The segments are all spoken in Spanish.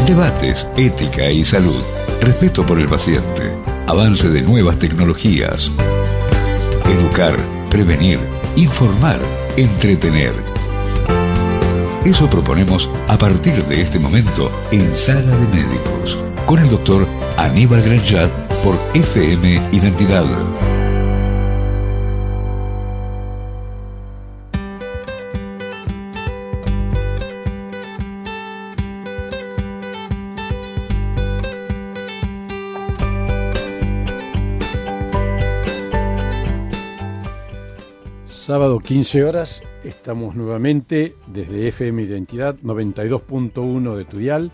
Debates, ética y salud, respeto por el paciente, avance de nuevas tecnologías. Educar, prevenir, informar, entretener. Eso proponemos a partir de este momento en Sala de Médicos, con el doctor Aníbal Granjat por FM Identidad. Sábado 15 horas, estamos nuevamente desde FM Identidad 92.1 de tu dial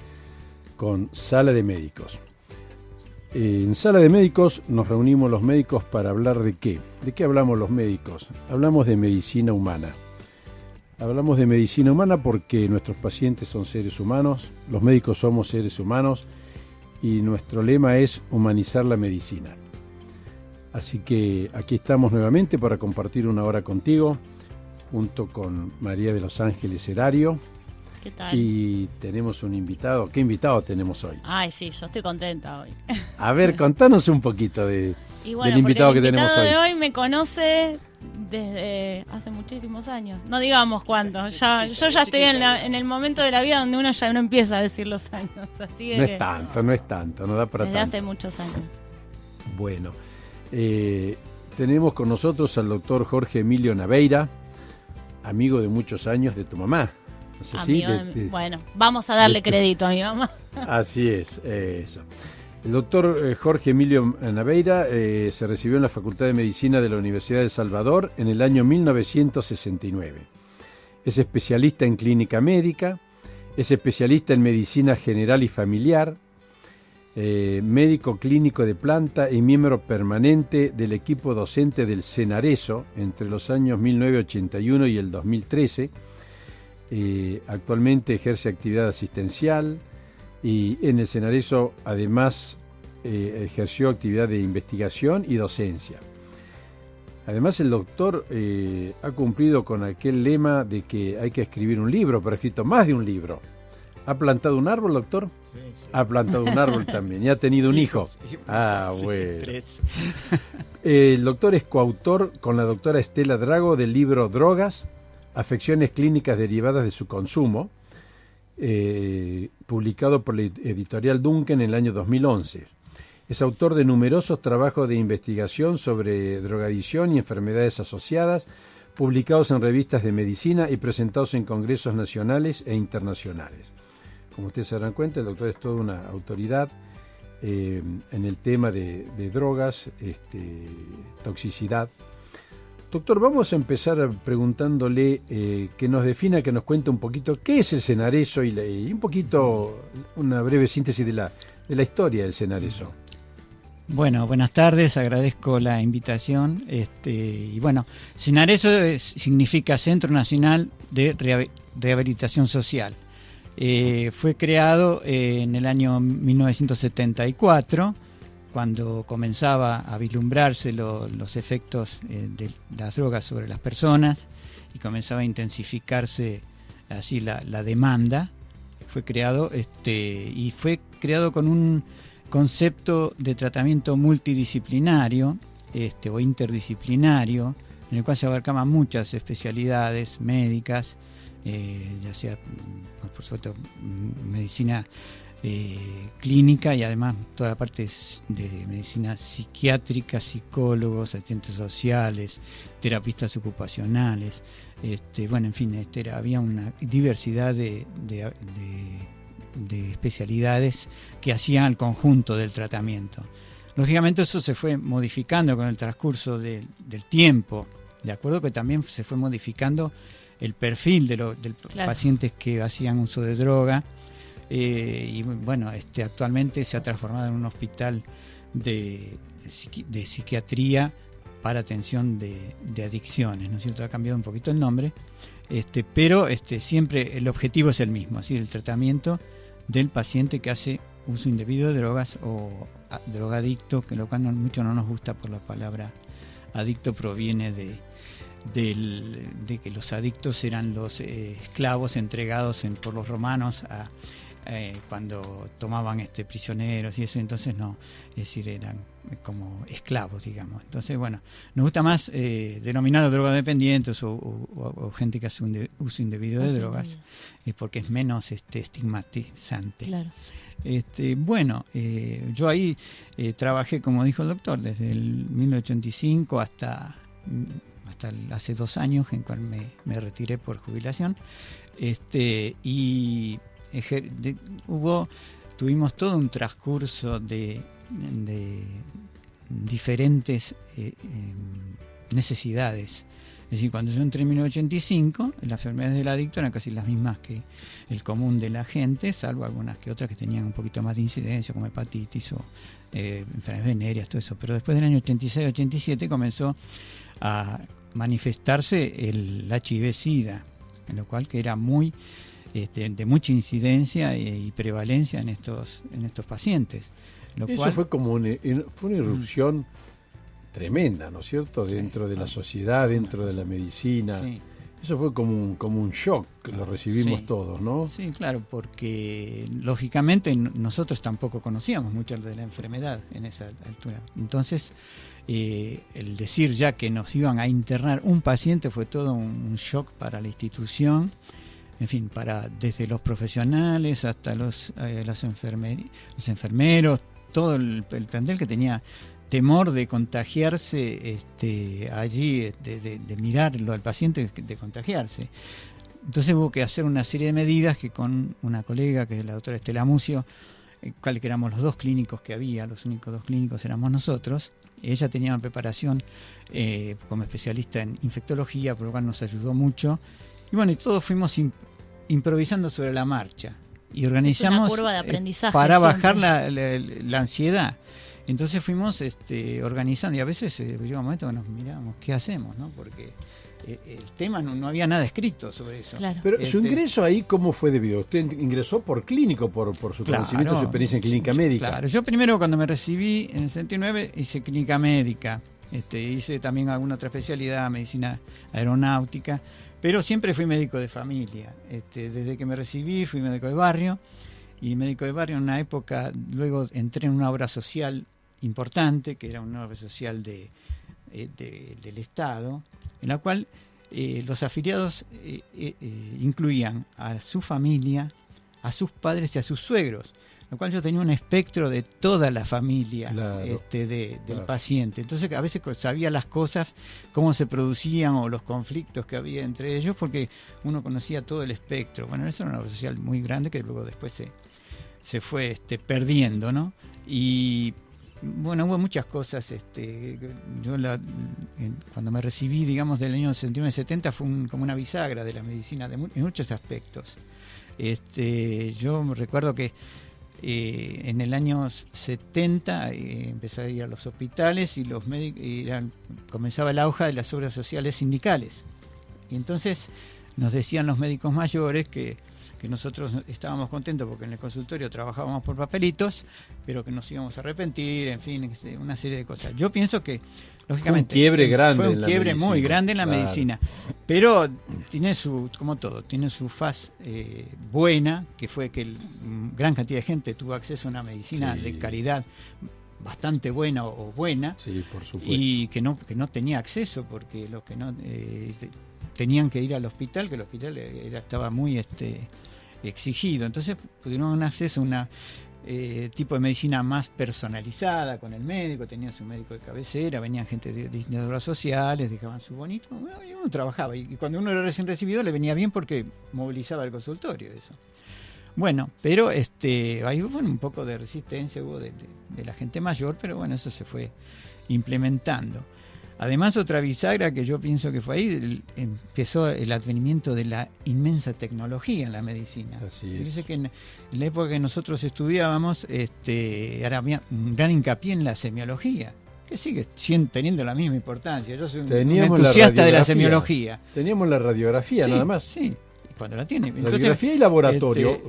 con Sala de Médicos. En Sala de Médicos nos reunimos los médicos para hablar de ¿qué? ¿De qué hablamos los médicos? Hablamos de medicina humana. Hablamos de medicina humana porque nuestros pacientes son seres humanos, los médicos somos seres humanos y nuestro lema es humanizar la medicina. Así que aquí estamos nuevamente para compartir una hora contigo, junto con María de los Ángeles Herario. ¿Qué tal? Y tenemos un invitado. ¿Qué invitado tenemos hoy? Ay, sí, yo estoy contenta hoy. A ver, contanos un poquito del invitado que tenemos hoy. El invitado de hoy me conoce desde hace muchísimos años. No digamos cuánto. Yo ya estoy en el momento de la vida donde uno ya no empieza a decir los años. Así no es tanto, no da para desde tanto. hace muchos años. Bueno. Tenemos con nosotros al doctor Jorge Emilio Naveira, amigo de muchos años de tu mamá. No sé si bueno, vamos a darle crédito a mi mamá. Así es, eso. El doctor Jorge Emilio Naveira se recibió en la Facultad de Medicina de la Universidad de El Salvador en el año 1969. Es especialista en clínica médica, es especialista en medicina general y familiar, médico clínico de planta y miembro permanente del equipo docente del Senareso entre los años 1981 y el 2013. Actualmente ejerce actividad asistencial y en el Senareso además ejerció actividad de investigación y docencia. Además el doctor ha cumplido con aquel lema de que hay que escribir un libro, pero ha escrito más de un libro. ¿Ha plantado un árbol, doctor? Sí. Ha plantado un árbol también y ha tenido un hijo. Ah, bueno. El doctor es coautor con la doctora Estela Drago del libro Drogas, afecciones clínicas derivadas de su consumo, publicado por la editorial Duncan en el año 2011. Es autor de numerosos trabajos de investigación sobre drogadicción y enfermedades asociadas, publicados en revistas de medicina y presentados en congresos nacionales e internacionales. Como ustedes se darán cuenta, el doctor es toda una autoridad en el tema de drogas, toxicidad. Doctor, vamos a empezar preguntándole que nos defina, que nos cuente un poquito qué es el Senareso y un poquito, una breve síntesis de la historia del Senareso. Bueno, buenas tardes, agradezco la invitación. Y bueno, Senareso significa Centro Nacional de Rehabilitación Social. Fue creado en el año 1974, cuando comenzaba a vislumbrarse los efectos de las drogas sobre las personas y comenzaba a intensificarse así la demanda. Fue creado y fue creado con un concepto de tratamiento multidisciplinario o interdisciplinario, en el cual se abarcaban muchas especialidades médicas, ya sea, por supuesto, medicina clínica y además toda la parte de medicina psiquiátrica, psicólogos, asistentes sociales, terapistas ocupacionales, bueno, en fin, había una diversidad de especialidades que hacían el conjunto del tratamiento. Lógicamente eso se fue modificando con el transcurso del tiempo, de acuerdo que también se fue modificando el perfil de los pacientes que hacían uso de droga, y bueno, actualmente se ha transformado en un hospital de psiquiatría para atención de adicciones, ¿no es cierto? Ha cambiado un poquito el nombre, pero siempre el objetivo es el mismo, ¿sí? El tratamiento del paciente que hace uso indebido de drogas o drogadicto, que lo cual mucho no nos gusta por la palabra adicto, proviene de que los adictos eran los esclavos entregados por los romanos cuando tomaban prisioneros y eso, entonces no, es decir, eran como esclavos, digamos. Entonces, bueno, nos gusta más denominar drogodependientes o gente que hace un uso indebido de drogas, porque es menos estigmatizante. Claro. Bueno, yo ahí trabajé, como dijo el doctor, desde el 1985 hasta hace 2 años, en cual me retiré por jubilación, y tuvimos todo un transcurso de diferentes necesidades. Es decir, cuando yo entré en 1985, las enfermedades del adicto eran casi las mismas que el común de la gente, salvo algunas que otras que tenían un poquito más de incidencia, como hepatitis o enfermedades venéreas, todo eso. Pero después del año 86-87 comenzó a manifestarse el HIV-Sida, en lo cual que era muy de mucha incidencia y prevalencia en estos pacientes. Eso fue como una irrupción tremenda, ¿no es cierto? Dentro de la sociedad, dentro de la medicina. Sí. Eso fue como un shock, que lo recibimos todos, ¿no? Sí, claro, porque lógicamente nosotros tampoco conocíamos mucho de la enfermedad en esa altura. Entonces, el decir ya que nos iban a internar un paciente fue todo un shock para la institución. En fin, desde los profesionales hasta los enfermeros, todo el plantel que tenía temor de contagiarse allí, de mirarlo al paciente, de contagiarse. Entonces hubo que hacer una serie de medidas que con una colega, que es la doctora Estela Mucio, que éramos los 2 clínicos que había, los únicos 2 clínicos éramos nosotros. Ella tenía una preparación como especialista en infectología, por lo cual nos ayudó mucho. Y bueno, y todos fuimos improvisando sobre la marcha y organizamos una curva de aprendizaje para bajar la ansiedad. Entonces fuimos organizando, y a veces llegó un momento que nos mirábamos qué hacemos, ¿no? Porque el tema no había nada escrito sobre eso. Claro. Pero su ingreso ahí, ¿cómo fue debido? ¿Usted ingresó por clínico, por su conocimiento, su experiencia en clínica médica? Claro, yo primero cuando me recibí en el 69 hice clínica médica, hice también alguna otra especialidad, medicina aeronáutica, pero siempre fui médico de familia. Desde que me recibí fui médico de barrio, y médico de barrio en una época, luego entré en una obra social importante, que era una obra social del Estado, en la cual los afiliados incluían a su familia, a sus padres y a sus suegros, lo cual yo tenía un espectro de toda la familia, claro, del paciente. Entonces a veces sabía las cosas, cómo se producían o los conflictos que había entre ellos, porque uno conocía todo el espectro. Bueno, eso era una obra social muy grande que luego después se fue perdiendo, ¿no? Y bueno, hubo muchas cosas. Yo cuando me recibí, digamos, del año 69-70 fue como una bisagra de la medicina en muchos aspectos. Yo me recuerdo que en el año 70 empecé a ir a los hospitales y los médicos comenzaba el auge de las obras sociales sindicales. Y entonces nos decían los médicos mayores que nosotros estábamos contentos porque en el consultorio trabajábamos por papelitos, pero que nos íbamos a arrepentir, en fin, una serie de cosas. Yo pienso que, lógicamente, fue un quiebre muy grande en la medicina, pero tiene como todo, tiene su faz buena, que fue que gran cantidad de gente tuvo acceso a una medicina de calidad bastante buena o buena, por supuesto, y que no tenía acceso, porque los que no tenían que ir al hospital, que el hospital estaba muy exigido. Entonces pudieron tener acceso a una tipo de medicina más personalizada con el médico, tenían su médico de cabecera, venían gente de distintas obras sociales, dejaban su bonito, y uno trabajaba. Y cuando uno era recién recibido le venía bien porque movilizaba el consultorio, eso. Bueno, pero ahí hubo un poco de resistencia, hubo de la gente mayor, pero bueno, eso se fue implementando. Además, otra bisagra que yo pienso que fue ahí, empezó el advenimiento de la inmensa tecnología en la medicina. Así es. Dice que en la época que nosotros estudiábamos, había un gran hincapié en la semiología, que sigue teniendo la misma importancia. Yo soy un entusiasta de la semiología. Teníamos la radiografía, nada más. Sí, cuando la tiene. Radiografía y laboratorio,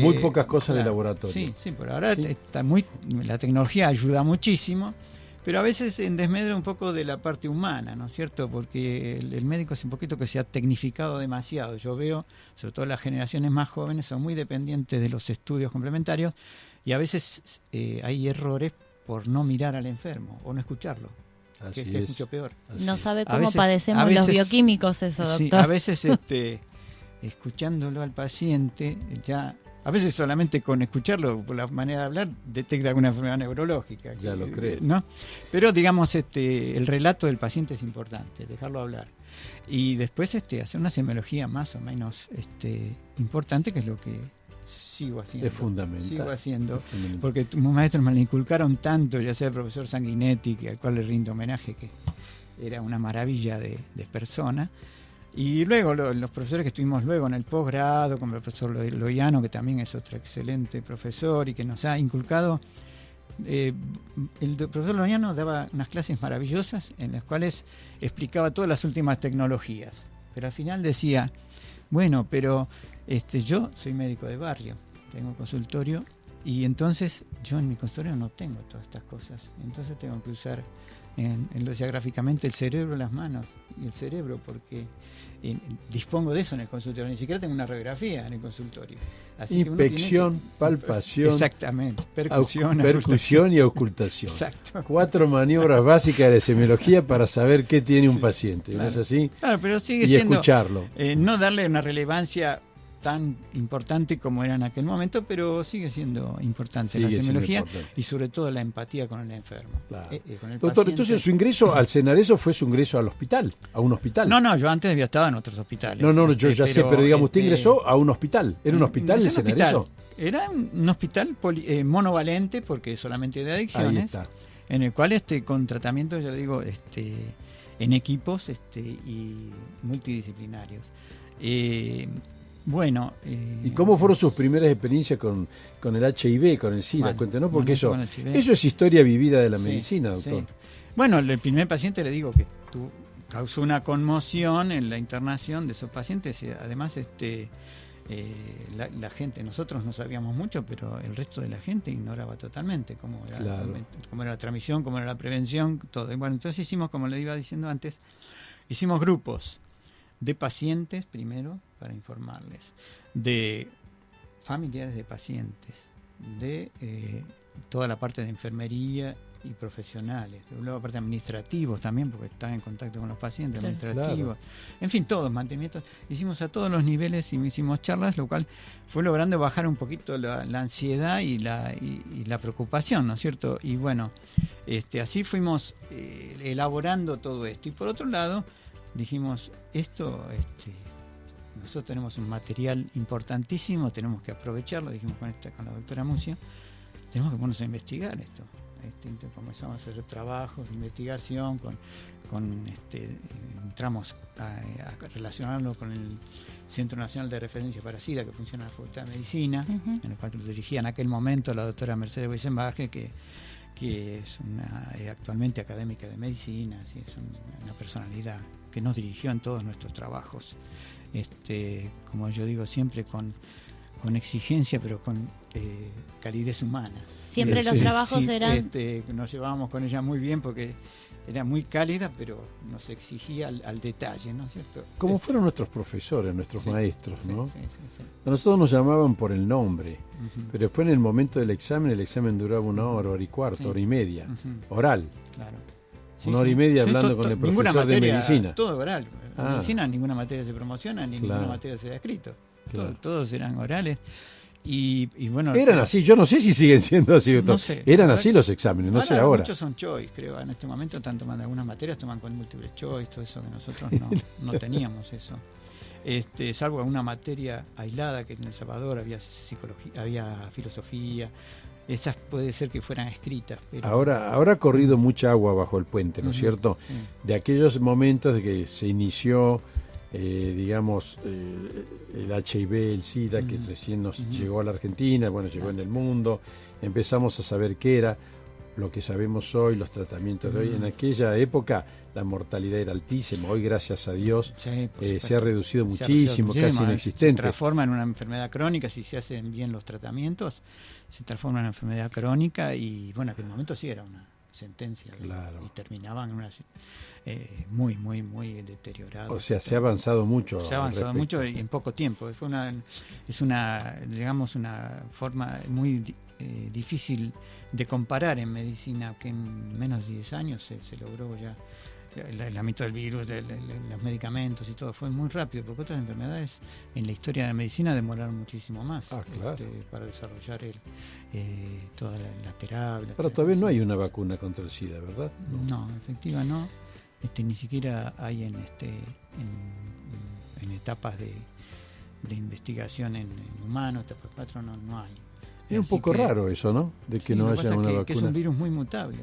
muy pocas cosas de laboratorio. Sí, por ahora la tecnología ayuda muchísimo. pero a veces en desmedro un poco de la parte humana, ¿no es cierto? Porque el médico es un poquito que se ha tecnificado demasiado. Yo veo, sobre todo las generaciones más jóvenes, son muy dependientes de los estudios complementarios y a veces hay errores por no mirar al enfermo o no escucharlo, que es mucho peor. No es. sabe A cómo veces- padecemos a veces- los bioquímicos eso, Sí, doctor. a veces escuchándolo al paciente, ya a veces solamente con escucharlo, por la manera de hablar, detecta alguna enfermedad neurológica. Ya lo cree. ¿No? Pero digamos, el relato del paciente es importante, dejarlo hablar. Y después hacer una semiología más o menos importante, que es lo que sigo haciendo. Es fundamental. Sigo haciendo. Es fundamental. Porque mis maestros me lo inculcaron tanto, ya sea el profesor Sanguinetti, al cual le rindo homenaje, que era una maravilla de persona. Y luego los profesores que estuvimos luego en el posgrado, como el profesor Loiano, que también es otro excelente profesor y que nos ha inculcado. El profesor Loiano daba unas clases maravillosas en las cuales explicaba todas las últimas tecnologías. Pero al final decía, bueno, pero yo soy médico de barrio, tengo consultorio y entonces yo en mi consultorio no tengo todas estas cosas. Entonces tengo que usar gráficamente el cerebro, las manos y el cerebro, porque dispongo de eso en el consultorio, ni siquiera tengo una radiografía en el consultorio. Así que uno Inspección, tiene que- palpación, exactamente, percusión, percusión y ocultación. Exacto. 4 maniobras básicas de semiología para saber qué tiene un Sí, paciente, ¿no claro. es así? Claro, pero sigue Y siendo escucharlo. no darle una relevancia tan importante como era en aquel momento, pero sigue siendo importante Sigue la siendo semiología importante. y sobre todo la empatía con el enfermo. Claro. Con el Doctor, paciente. entonces su ingreso al Cenareso fue su ingreso al hospital, a un hospital. No, yo antes había estado en otros hospitales. No, yo ya sé, pero digamos, usted ingresó a un hospital. ¿Era un hospital el ingresé a un Cenareso? hospital. Era un hospital monovalente, porque solamente de Ahí adicciones, está. en el cual con tratamientos, ya digo, en equipos y multidisciplinarios. Bueno. ¿Y cómo fueron sus primeras experiencias con el HIV, con el SIDA? Bueno, Cuéntenos, porque eso, con HIV. eso es historia vivida de la Sí, medicina, doctor. sí. Bueno, el primer paciente, le digo que causó una conmoción en la internación de esos pacientes y además la gente, nosotros no sabíamos mucho, pero el resto de la gente ignoraba totalmente cómo era, Claro. cómo era la transmisión, cómo era la prevención, todo. Y bueno, entonces hicimos, como le iba diciendo antes, hicimos grupos de pacientes primero para informarles, de familiares de pacientes, de toda la parte de enfermería y profesionales, luego aparte administrativos también, porque están en contacto con los pacientes, Claro. administrativos, en fin, todos, mantenimientos, hicimos a todos los niveles y hicimos charlas, lo cual fue logrando bajar un poquito la ansiedad y la preocupación, ¿no es cierto? Y bueno, así fuimos elaborando todo esto. Y por otro lado, dijimos, nosotros tenemos un material importantísimo, tenemos que aprovecharlo, dijimos con la doctora Mucio, tenemos que ponernos a investigar esto. Entonces comenzamos a hacer trabajos de investigación, entramos a relacionarlo con el Centro Nacional de Referencia para SIDA, que funciona en la Facultad de Medicina, Ujú. en el cual lo dirigía en aquel momento la doctora Mercedes Weisenbacher, que es actualmente académica de medicina, ¿sí? Es una personalidad que nos dirigió en todos nuestros trabajos, como yo digo siempre, con exigencia, pero con calidez humana. Siempre los Sí, trabajos Sí, eran... nos llevábamos con ella muy bien porque era muy cálida, pero nos exigía al detalle, ¿no es cierto? Como fueron nuestros profesores, nuestros Sí, maestros, Sí, ¿no? sí, sí. A nosotros nos llamaban por el nombre, Ujú, pero después en el momento del examen, el examen duraba 1 hora, hora y cuarto, Sí. hora y media, ujú, oral. claro. 1 hora y media hablando con el ninguna profesor de materia, medicina. Todo oral. En Ah. medicina ninguna materia se promociona, ni Claro. ninguna materia se da escrito. Claro. Todos eran orales. Y bueno, Eran así, yo no sé si siguen siendo así, doctor. No sé. Eran Ahora- así los exámenes, no sé ahora. Muchos son choice, creo. En este momento están tomando algunas materias, toman con múltiple choice, todo eso que nosotros no teníamos eso. Salvo alguna materia aislada que en El Salvador había psicología, había filosofía. Esas puede ser que fueran escritas. Pero Ahora ha corrido mucha agua bajo el puente, ¿no es Ujú, cierto? sí. De aquellos momentos de que se inició, digamos, el HIV, el SIDA, que Ujú. recién nos Ujú. llegó a la Argentina, bueno, llegó en el mundo, empezamos a saber qué era, lo que sabemos hoy, los tratamientos de hoy. Ujú. En aquella época la mortalidad era altísima, hoy gracias a Dios Sí, por se ha supuesto. reducido Se ha muchísimo, reducido casi muchísimo, Se inexistente. transforma en una enfermedad crónica si se hacen bien los tratamientos, se transforma en una enfermedad crónica y bueno, en aquel momento sí era sentencia. Claro. Y terminaban en una muy, muy, muy deterioradas. O sea, se ha avanzado mucho. Se ha avanzado mucho y en poco tiempo. Es una, digamos, una forma muy difícil de comparar en medicina, que en menos de 10 años se logró ya el ámbito del virus, los medicamentos y todo. Fue muy rápido, porque otras enfermedades en la historia de la medicina demoraron muchísimo más Claro. para desarrollar toda la terapia. Pero todavía no hay una vacuna contra el SIDA, ¿verdad? No, efectiva no. Ni siquiera hay en etapas de investigación en humanos, etapas 4 no hay. Es un poco raro eso, ¿no? De que sí, no lo que haya pasa una es vacuna. que es un virus muy mutable.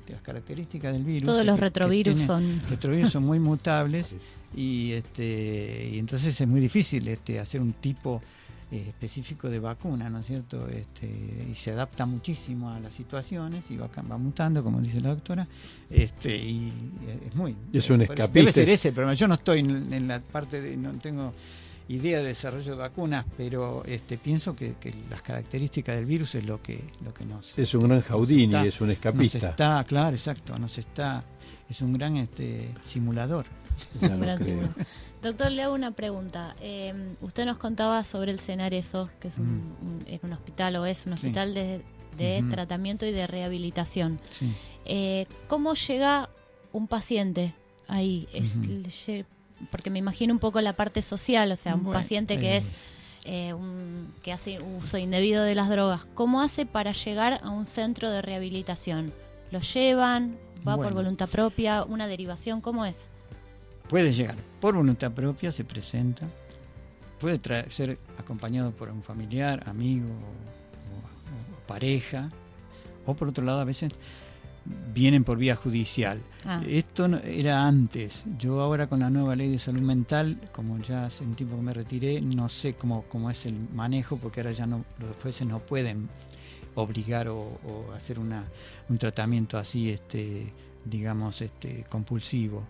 Las características del virus. Todos los retrovirus son. Los retrovirus son muy mutables Sí. y entonces es muy difícil hacer un tipo específico de vacuna, ¿no es cierto? Y se adapta muchísimo a las situaciones y va mutando, como dice la doctora, y es muy... Es un debe escapista. ser ese, pero yo no estoy en la parte de... no tengo idea de desarrollo de vacunas, pero pienso que las características del virus es lo que nos... Es un gran Houdini, es un escapista. Claro, exacto, es un gran simulador. Ya lo Gran creo. signo. Doctor, le hago una pregunta. Usted nos contaba sobre el Cenareso, que es un hospital o es un hospital de tratamiento y de rehabilitación. Sí. ¿Cómo llega un paciente ahí? Porque me imagino un poco la parte social, o sea, un paciente que es que hace uso indebido de las drogas. ¿Cómo hace para llegar a un centro de rehabilitación? ¿Lo llevan? ¿Va por voluntad propia? ¿Una derivación? ¿Cómo es? Puede llegar por voluntad propia, se presenta, puede ser acompañado por un familiar, amigo o pareja, o por otro lado a veces vienen por vía judicial. Esto era antes. Yo ahora con la nueva ley de salud mental, como ya hace un tiempo que me retiré, no sé cómo es el manejo, porque ahora ya los jueces no pueden obligar o hacer un tratamiento así, digamos, compulsivo.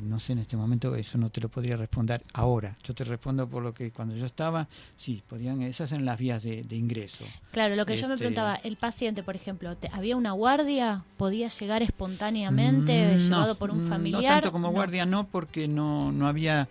No sé en este momento, eso no te lo podría responder ahora. Yo te respondo por lo que cuando yo estaba, sí, esas eran las vías de ingreso. Claro, lo que yo me preguntaba, el paciente, por ejemplo, ¿había una guardia? ¿Podía llegar espontáneamente, llevado por un familiar? No tanto como guardia, no, porque no había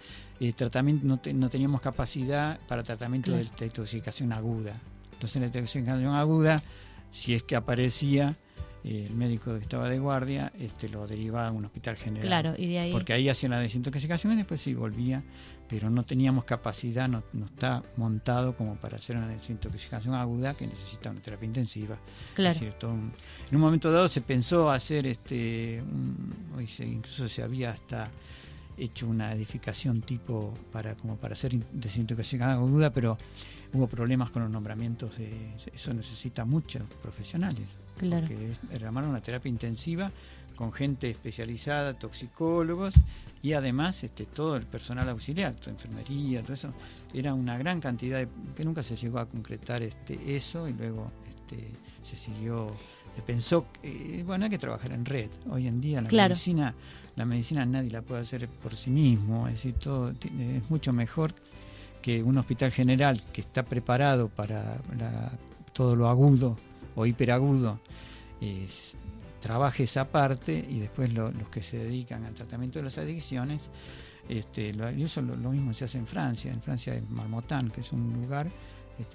tratamiento, no teníamos capacidad para tratamiento de la intoxicación aguda. Entonces la intoxicación aguda, si es que aparecía, el médico que estaba de guardia lo derivaba a un hospital general. Claro, y de ahí... Porque ahí hacían la desintoxicación y después sí volvía, pero no teníamos capacidad, no está montado como para hacer una desintoxicación aguda que necesita una terapia intensiva. Claro. Es decir, en un momento dado se pensó hacer, incluso se había hasta hecho una edificación tipo para hacer desintoxicación aguda, pero hubo problemas con los nombramientos, eso necesita muchos profesionales. Claro. Porque armaron una terapia intensiva con gente especializada, toxicólogos y además todo el personal auxiliar, enfermería, todo eso. Era una gran cantidad que nunca se llegó a concretar eso y luego se siguió, se pensó que hay que trabajar en red. Hoy en día la medicina nadie la puede hacer por sí mismo, es decir, todo es mucho mejor que un hospital general que está preparado para todo lo agudo o hiperagudo, trabaje esa parte y después los que se dedican al tratamiento de las adicciones, y eso lo mismo se hace en Francia. En Francia es Marmottan, que es un lugar,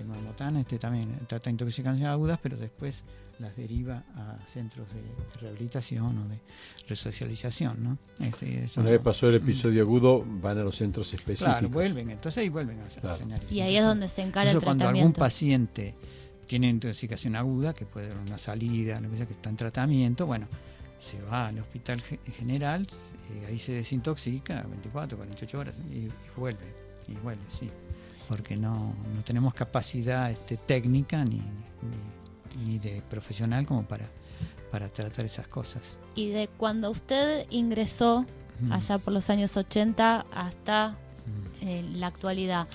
Marmottan también trata intoxicaciones agudas, pero después las deriva a centros de rehabilitación o de resocialización, ¿no? Una vez pasó el episodio agudo, van a los centros específicos. Claro, entonces ahí vuelven a hacer. Y ahí es donde se encara el cuando tratamiento. algún paciente tiene intoxicación aguda, que puede dar una salida, lo que sea, que está en tratamiento, se va al hospital general, ahí se desintoxica 24, 48 horas y vuelve, sí, porque no tenemos capacidad técnica ni de profesional como para tratar esas cosas. Y de cuando usted ingresó allá por los años 80 hasta la actualidad,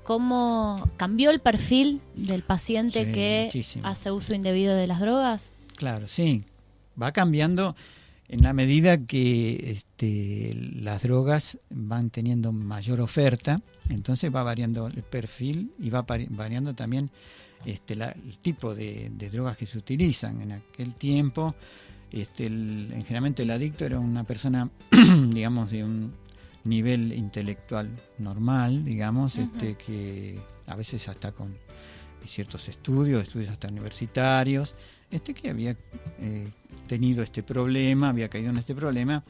¿cómo cambió el perfil del paciente que muchísimo. hace uso indebido de las drogas? Claro, sí. Va cambiando en la medida que las drogas van teniendo mayor oferta, entonces va variando el perfil y va variando también el tipo de drogas que se utilizan en aquel tiempo. Generalmente el adicto era una persona, digamos, de un nivel intelectual normal, digamos, que a veces hasta con ciertos estudios hasta universitarios, que había tenido este problema, había caído en este problema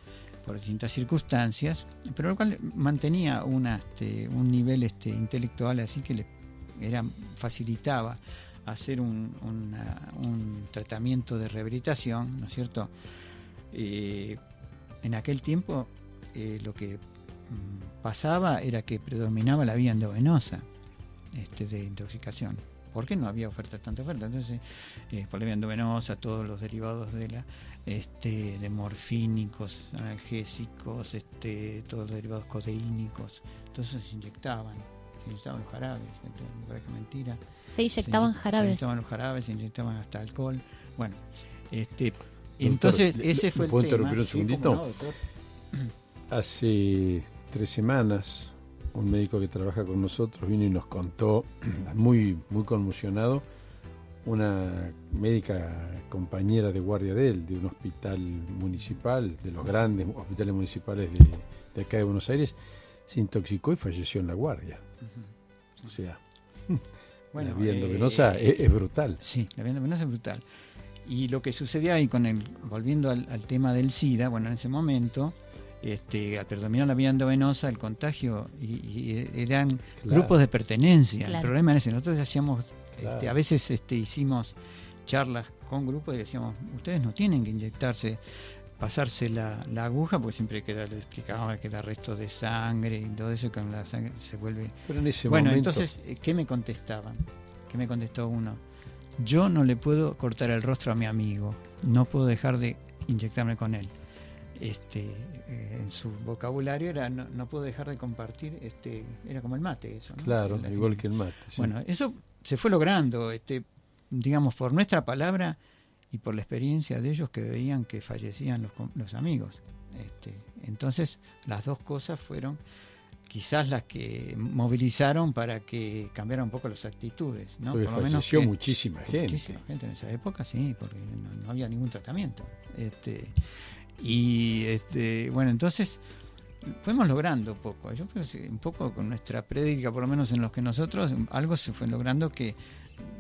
por distintas circunstancias, pero lo cual mantenía un nivel intelectual así que le facilitaba hacer un tratamiento de rehabilitación, ¿no es cierto? En aquel tiempo lo que pasaba era que predominaba la vía endovenosa de intoxicación, porque no había tanta oferta. Entonces, por la vía endovenosa, todos los derivados de morfínicos, analgésicos, todos los derivados codeínicos, entonces se inyectaban los jarabes, parece mentira. Se inyectaban jarabes. Se inyectaban los jarabes, se inyectaban hasta alcohol. Bueno, entonces doctor, ese fue el tema. ¿Puedo interrumpir un segundito? No, hace 3 semanas un médico que trabaja con nosotros vino y nos contó, muy, muy conmocionado, una médica compañera de guardia de él, de un hospital municipal, de los grandes hospitales municipales de acá de Buenos Aires, se intoxicó y falleció en la guardia. O sea, bueno, la vía endovenosa es brutal. Sí, la vía endovenosa es brutal. Y lo que sucedió ahí volviendo al tema del SIDA, bueno, en ese momento, al predominar la vía endovenosa, el contagio eran grupos de pertenencia. Claro. El problema es ese, nosotros hacíamos, a veces hicimos charlas con grupos y decíamos, ustedes no tienen que inyectarse, pasarse la aguja, porque siempre les explicábamos que queda restos de sangre y todo eso, que con la sangre se vuelve... Pero en ese bueno, momento... entonces, ¿qué me contestaban? ¿Qué me contestó uno? Yo no le puedo cortar el rostro a mi amigo, no puedo dejar de inyectarme con él. En su vocabulario era no puedo dejar de compartir, era como el mate eso, ¿no? Claro, igual que el mate. Sí. Bueno, eso se fue logrando, digamos, por nuestra palabra y por la experiencia de ellos que veían que fallecían los amigos. Entonces, las dos cosas fueron quizás las que movilizaron para que cambiara un poco las actitudes, ¿no? Porque por lo menos falleció muchísima gente. Muchísima gente en esa época, sí, porque no había ningún tratamiento. Bueno, entonces fuimos logrando un poco. Yo creo que un poco con nuestra prédica, por lo menos en los que nosotros, algo se fue logrando que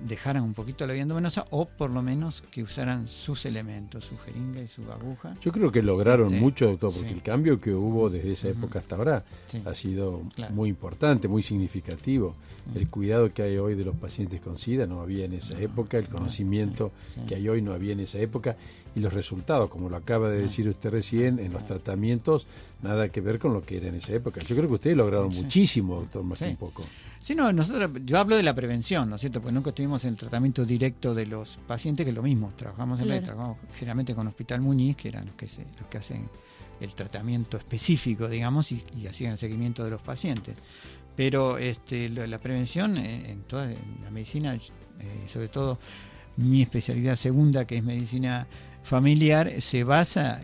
dejaran un poquito la vía endovenosa o por lo menos que usaran sus elementos, su jeringa y su aguja. Yo creo que lograron mucho, doctor, porque sí. El cambio que hubo desde esa época hasta ahora ha sido muy importante, muy significativo. El cuidado que hay hoy de los pacientes con SIDA no había en esa época, el conocimiento que hay hoy no había en esa época, y los resultados, como lo acaba de decir usted recién, en los tratamientos, nada que ver con lo que era en esa época. Yo creo que ustedes lograron muchísimo, doctor, más que un poco. Sí, no, yo hablo de la prevención, ¿no es cierto? Porque nunca estuvimos en el tratamiento directo de los pacientes, que es lo mismo. Trabajamos generalmente con Hospital Muñiz, que eran los que hacen el tratamiento específico, digamos, y hacían el seguimiento de los pacientes. Pero la prevención en toda la medicina, sobre todo mi especialidad segunda, que es medicina familiar, se basa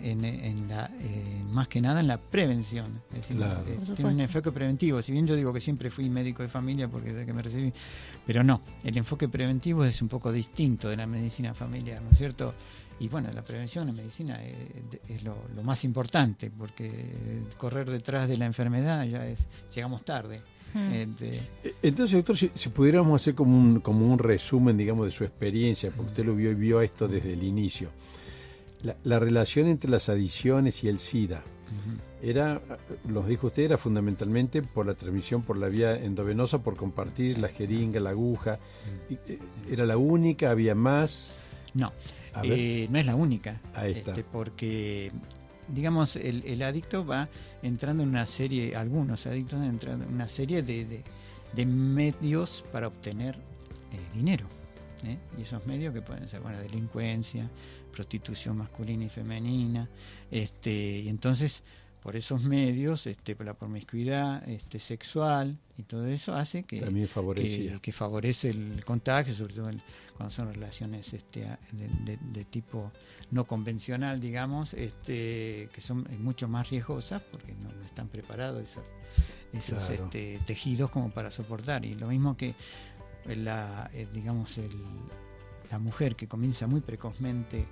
más que nada en la prevención. Es decir, tiene un enfoque preventivo. Si bien yo digo que siempre fui médico de familia porque desde que me recibí, pero no, el enfoque preventivo es un poco distinto de la medicina familiar, ¿no es cierto? Y bueno, la prevención en medicina es lo más importante, porque correr detrás de la enfermedad llegamos tarde. Entonces, doctor, si pudiéramos hacer como un resumen, digamos, de su experiencia, porque usted lo vio esto desde el inicio, la relación entre las adicciones y el SIDA los dijo usted, era fundamentalmente por la transmisión por la vía endovenosa, por compartir la jeringa, la aguja. ¿Era la única? ¿Había más? No, no es la única. Ahí está. Porque digamos, el adicto va entrando en una serie, algunos adictos entran en una serie de medios para obtener dinero. Y esos medios que pueden ser, delincuencia, prostitución masculina y femenina, y entonces por esos medios, por la promiscuidad sexual y todo eso hace que también que favorece el contagio, sobre todo cuando son relaciones de tipo no convencional, digamos, que son mucho más riesgosas porque no están preparados esos claro. tejidos como para soportar. Y lo mismo que la mujer que comienza muy precozmente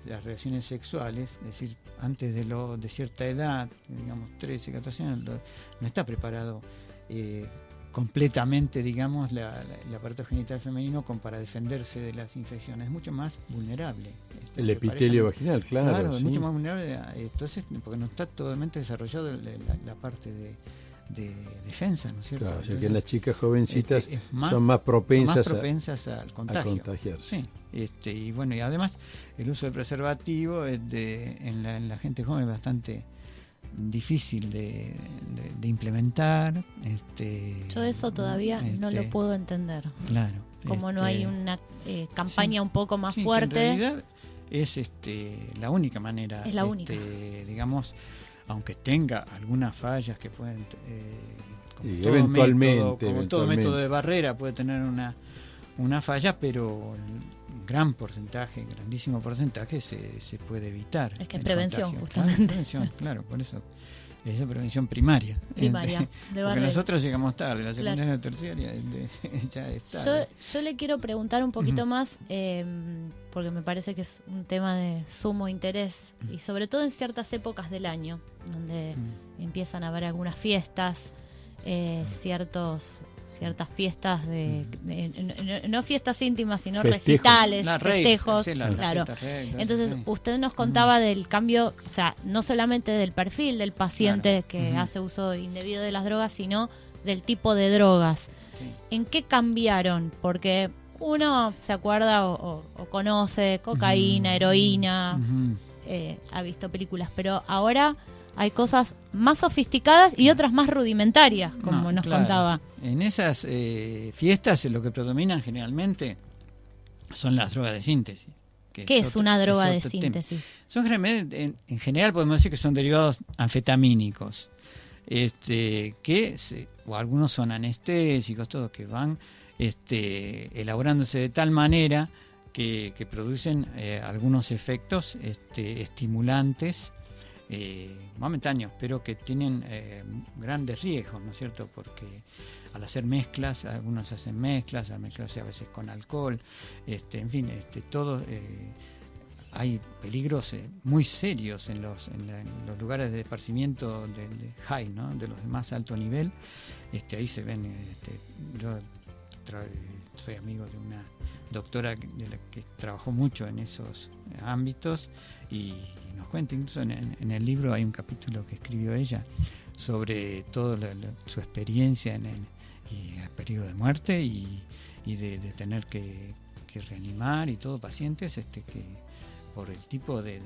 las relaciones sexuales, es decir, antes de cierta edad, digamos 13, 14 años, no está preparado completamente, digamos, el aparato genital femenino para defenderse de las infecciones. Es mucho más vulnerable. El epitelio vaginal, claro. Es sí. mucho más vulnerable, entonces, porque no está totalmente desarrollado la parte de defensa, ¿no es cierto? Claro, o sea que las chicas jovencitas son más propensas al contagio. a contagiarse. Sí. Y bueno, y además el uso de preservativo en la gente joven es bastante difícil de implementar. Yo eso todavía no lo puedo entender. Claro. Como no hay una campaña un poco más fuerte. En realidad es la única manera. Es la única. Digamos, aunque tenga algunas fallas que pueden, como todo método de barrera puede tener una falla, pero el grandísimo porcentaje se puede evitar. Es que es prevención, contagio. justamente. Claro, prevención, claro, por eso es la prevención primaria. De porque barrera. nosotros llegamos tarde, la secundaria y la terciaria ya está. Yo le quiero preguntar un poquito más, porque me parece que es un tema de sumo interés, y sobre todo en ciertas épocas del año, donde empiezan a haber algunas fiestas, ciertas fiestas no fiestas íntimas, sino festejos. Recitales, Las festejos, raves, claro. Entonces, sí. usted nos contaba del cambio, o sea, no solamente del perfil del paciente que hace uso indebido de las drogas, sino del tipo de drogas. Sí. ¿En qué cambiaron? Porque uno se acuerda o conoce cocaína, heroína, ha visto películas, pero ahora hay cosas más sofisticadas y otras más rudimentarias, como nos contaba. En esas fiestas lo que predominan generalmente son las drogas de síntesis. ¿Qué es una droga de síntesis? Son generalmente, en general podemos decir que son derivados anfetamínicos, o algunos son anestésicos, todos que van elaborándose de tal manera que producen algunos efectos estimulantes momentáneos, pero que tienen grandes riesgos, ¿no es cierto? Porque al hacer mezclas, algunos hacen mezclas, al mezclarse a veces con alcohol, en fin, todo hay peligros muy serios en los lugares de esparcimiento de high, ¿no? De los de más alto nivel. Ahí se ven, yo soy amigo de una doctora de la que trabajó mucho en esos ámbitos y nos cuenta, incluso en el libro hay un capítulo que escribió ella sobre toda su experiencia en el peligro de muerte y de tener que reanimar y todo pacientes que por el tipo de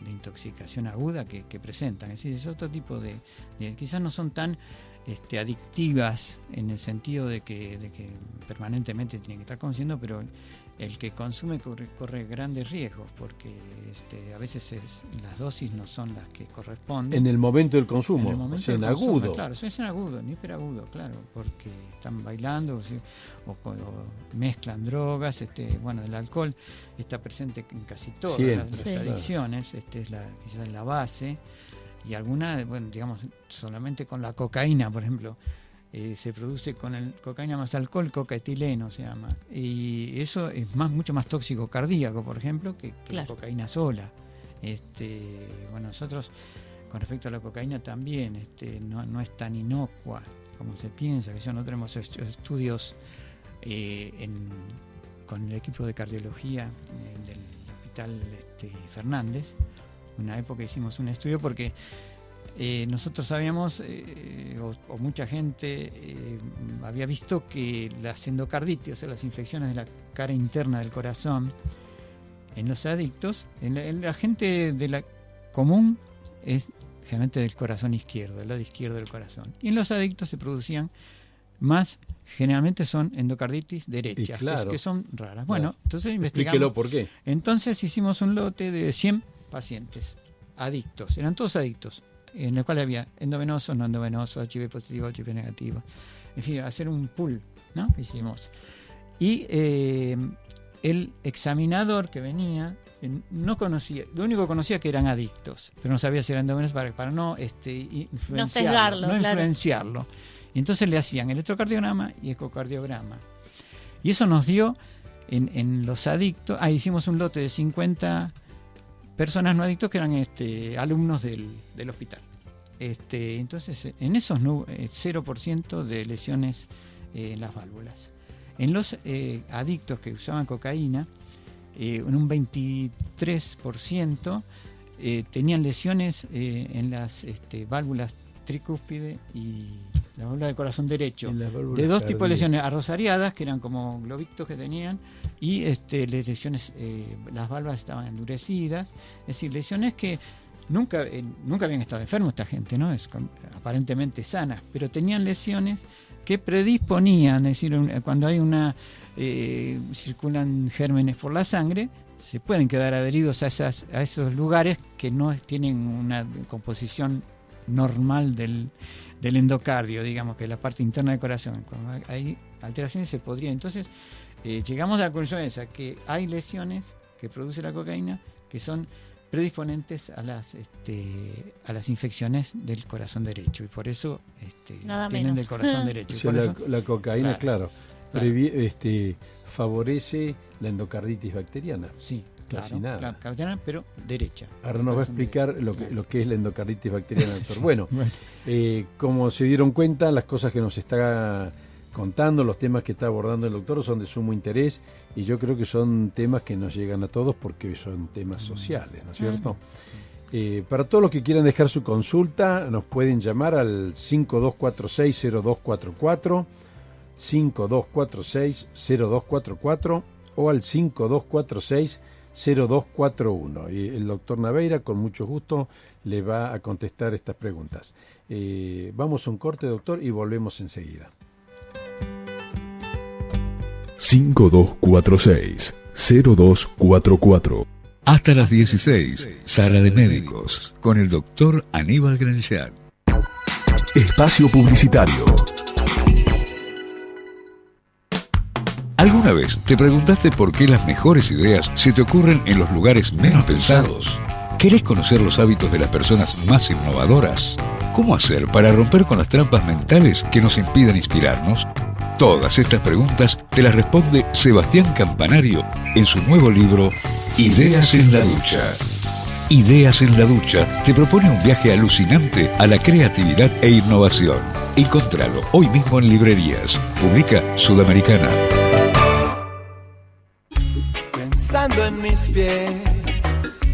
intoxicación aguda que presentan. Es decir, es otro tipo de quizás no son tan adictivas en el sentido de que permanentemente tienen que estar consumiendo, pero el que consume corre grandes riesgos porque a veces las dosis no son las que corresponden. En el momento del consumo, en agudo. Claro, es en agudo, ni hiperagudo, claro, porque están bailando o mezclan drogas. Bueno, el alcohol está presente en casi todas las adicciones, claro. Quizás la base. Y alguna, bueno, digamos, solamente con la cocaína, por ejemplo, se produce con el cocaína más alcohol, cocaetileno se llama. Y eso es mucho más tóxico cardíaco, por ejemplo, que la cocaína sola. Bueno, nosotros, con respecto a la cocaína también, no es tan inocua como se piensa, que nosotros hemos hecho estudios con el equipo de cardiología del Hospital Fernández. Una época hicimos un estudio porque nosotros sabíamos, o mucha gente había visto que las endocarditis, o sea, las infecciones de la cara interna del corazón, en los adictos, en la gente de la común, es generalmente del corazón izquierdo, del lado izquierdo del corazón. Y en los adictos se producían más, generalmente son endocarditis derechas, claro, que son raras. Bueno, entonces investigamos. Explíquelo por qué. Entonces hicimos un lote de 100 pacientes adictos, eran todos adictos, en el cual había endovenoso, no endovenoso, HIV positivo, HIV negativo, en fin, hacer un pool, ¿no? Hicimos. Y el examinador que venía no conocía, lo único que conocía que eran adictos, pero no sabía si eran endovenosos para no influenciarlo, influenciarlo. Y entonces le hacían electrocardiograma y ecocardiograma. Y eso nos dio en los adictos, hicimos un lote de 50 personas no adictos que eran alumnos del hospital. Entonces, en esos 0% de lesiones en las válvulas. En los adictos que usaban cocaína, en un 23% tenían lesiones en las válvulas tricúspide y la válvula del corazón derecho, de dos tipos de lesiones: arrosariadas, que eran como globitos que tenían, y lesiones, las válvulas estaban endurecidas, es decir, lesiones que nunca habían estado enfermos esta gente, ¿no? Aparentemente sanas, pero tenían lesiones que predisponían, es decir, cuando hay circulan gérmenes por la sangre, se pueden quedar adheridos a esos lugares que no tienen una composición normal del endocardio, digamos, que es la parte interna del corazón. Cuando hay alteraciones se podría. Entonces, llegamos a la conclusión esa, que hay lesiones que produce la cocaína que son predisponentes a las infecciones del corazón derecho, y por eso tienen del corazón derecho. O sea, la cocaína, claro. Favorece la endocarditis bacteriana. Sí, casi claro, nada. Bacteriana, pero derecha. Ahora nos va a explicar lo que es la endocarditis bacteriana, doctor. Bueno, como se dieron cuenta, las cosas que nos está contando, los temas que está abordando el doctor son de sumo interés, y yo creo que son temas que nos llegan a todos porque son temas sociales, ¿no es cierto? Para todos los que quieran dejar su consulta, nos pueden llamar al 5246-0244, 5246-0244 o al 5246-0241. Y el doctor Naveira, con mucho gusto, le va a contestar estas preguntas. Vamos a un corte, doctor, y volvemos enseguida. 5246-0244. Hasta las 16, Sala de Médicos, con el doctor Aníbal Granjat. Espacio publicitario. ¿Alguna vez te preguntaste por qué las mejores ideas se te ocurren en los lugares menos pensados? ¿Querés conocer los hábitos de las personas más innovadoras? ¿Cómo hacer para romper con las trampas mentales que nos impiden inspirarnos? Todas estas preguntas te las responde Sebastián Campanario en su nuevo libro Ideas en la Ducha. Ideas en la Ducha te propone un viaje alucinante a la creatividad e innovación. Encontralo hoy mismo en librerías. Publica Sudamericana. Pensando en mis pies,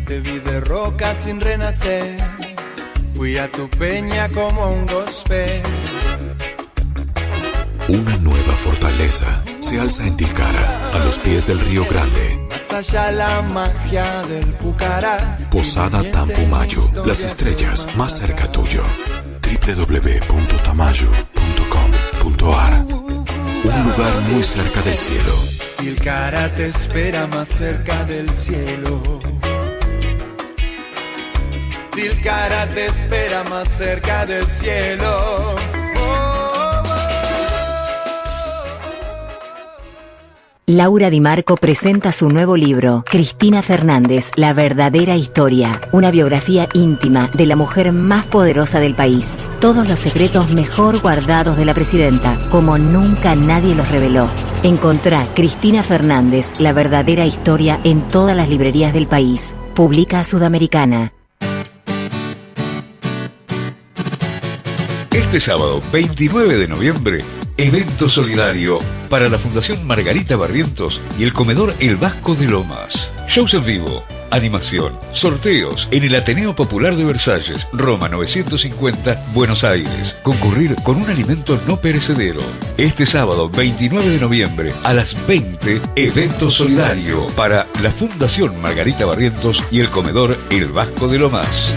te vi de roca sin renacer. Fui a tu peña como un gospel. Una nueva fortaleza se alza en Tilcara, a los pies del Río Grande. Más allá la magia del Pucará. Posada Tampumayo, las estrellas más cerca tuyo. www.tamayo.com.ar. Un lugar muy cerca del cielo. Tilcara te espera más cerca del cielo. Tilcara te espera más cerca del cielo. Laura Di Marco presenta su nuevo libro, Cristina Fernández, la verdadera historia, una biografía íntima de la mujer más poderosa del país. Todos los secretos mejor guardados de la presidenta, como nunca nadie los reveló. Encontrá Cristina Fernández, la verdadera historia en todas las librerías del país. Publica Sudamericana. Este sábado 29 de noviembre, evento solidario para la Fundación Margarita Barrientos y el Comedor El Vasco de Lomas. Shows en vivo, animación, sorteos en el Ateneo Popular de Versalles, Roma 950, Buenos Aires. Concurrir con un alimento no perecedero. Este sábado 29 de noviembre a las 20, evento solidario para la Fundación Margarita Barrientos y el Comedor El Vasco de Lomas.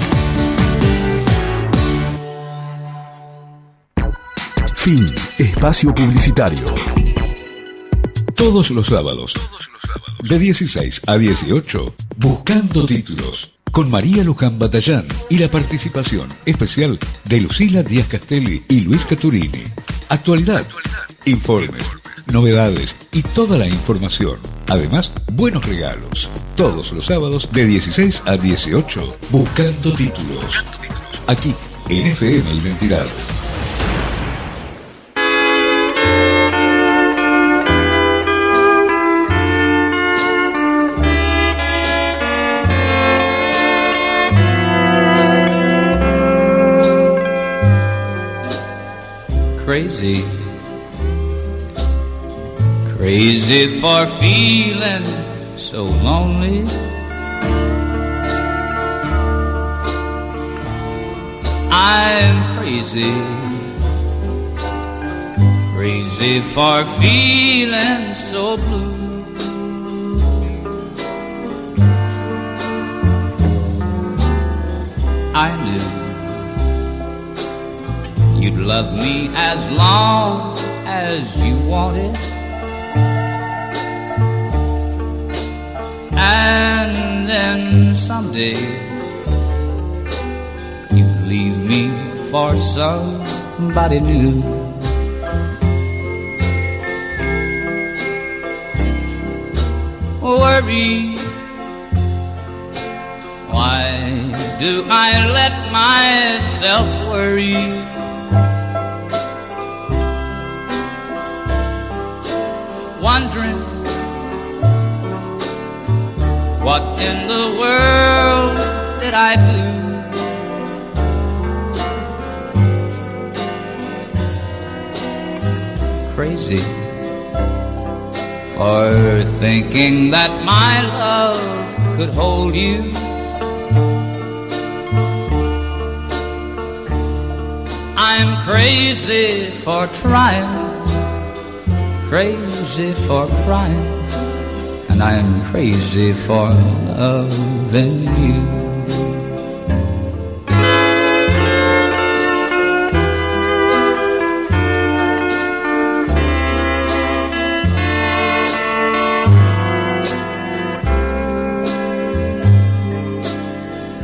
Fin. Espacio publicitario. Todos los sábados, de 16 a 18, Buscando Títulos, con María Luján Batallán y la participación especial de Lucila Díaz Castelli y Luis Caturini. Actualidad, informes, novedades y toda la información. Además, buenos regalos. Todos los sábados, de 16 a 18, Buscando Títulos. Aquí, en FM Identidad. crazy, crazy for feeling so lonely. I'm crazy, crazy for feeling so blue. I knew you'd love me as long as you wanted, and then someday you'd leave me for somebody new. Worry, why do I let myself worry? Wondering what in the world did I do? Crazy for thinking that my love could hold you. I'm crazy for trying, crazy for crying, and I'm crazy for loving you.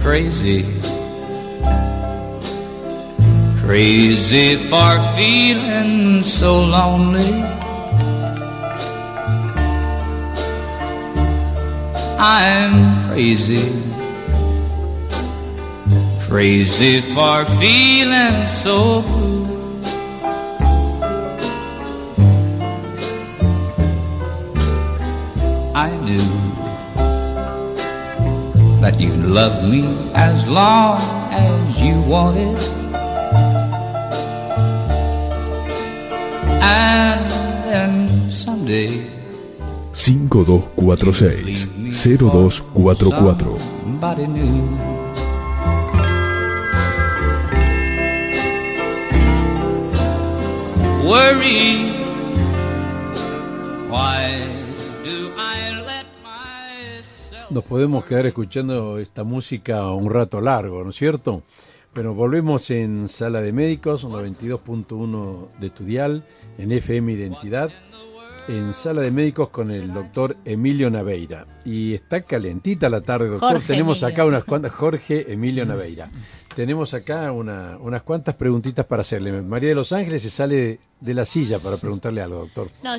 Crazy, crazy for feeling so lonely. I'm crazy, crazy for feeling so blue. I knew that you loved me as long as you wanted, and then someday 5246-0244. somebody new. Worry, why do I let myself... Nos podemos quedar escuchando esta música un rato largo, ¿no es cierto? Pero volvemos en Sala de Médicos, 92.1 de tu dial, en FM Identidad, en Sala de Médicos con el doctor Emilio Naveira. Y está calentita la tarde, doctor. Jorge Tenemos Emilio. acá unas cuantas, Jorge Emilio Naveira. Tenemos acá unas cuantas preguntitas para hacerle. María de los Ángeles se sale de la silla para preguntarle algo, doctor. No,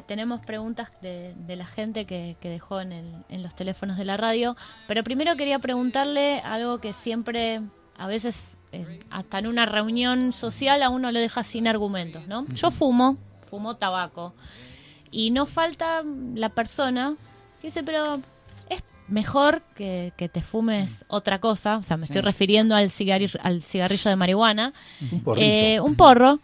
tenemos preguntas de la gente que dejó en los teléfonos de la radio, pero primero quería preguntarle algo que siempre, a veces, hasta en una reunión social a uno lo deja sin argumentos, ¿no? Yo fumo tabaco, y no falta la persona que dice, pero es mejor que te fumes otra cosa, o sea, me estoy refiriendo al cigarrillo de marihuana, un porro,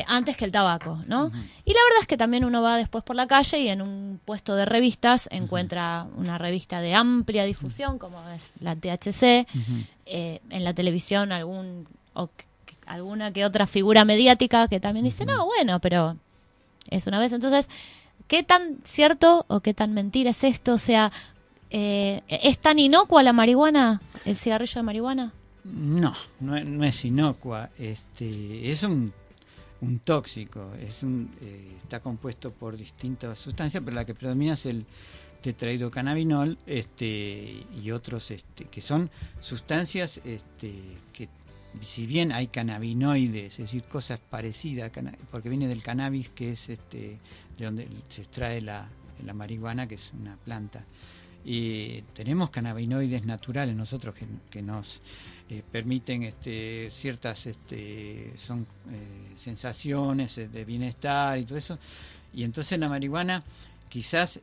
antes que el tabaco, ¿no? Y la verdad es que también uno va después por la calle y en un puesto de revistas encuentra una revista de amplia difusión, como es la THC, en la televisión alguna que otra figura mediática que también dice, no, bueno, pero es una vez. Entonces, ¿qué tan cierto o qué tan mentira es esto? O sea, ¿es tan inocua la marihuana, el cigarrillo de marihuana? No es inocua. Es un tóxico. Está compuesto por distintas sustancias, pero la que predomina es el tetrahidrocannabinol, y otros que son sustancias que, si bien hay cannabinoides, es decir, cosas parecidas, porque viene del cannabis, que es de donde se extrae la marihuana, que es una planta. Y tenemos cannabinoides naturales nosotros que nos permiten ciertas son sensaciones de bienestar y todo eso. Y entonces la marihuana quizás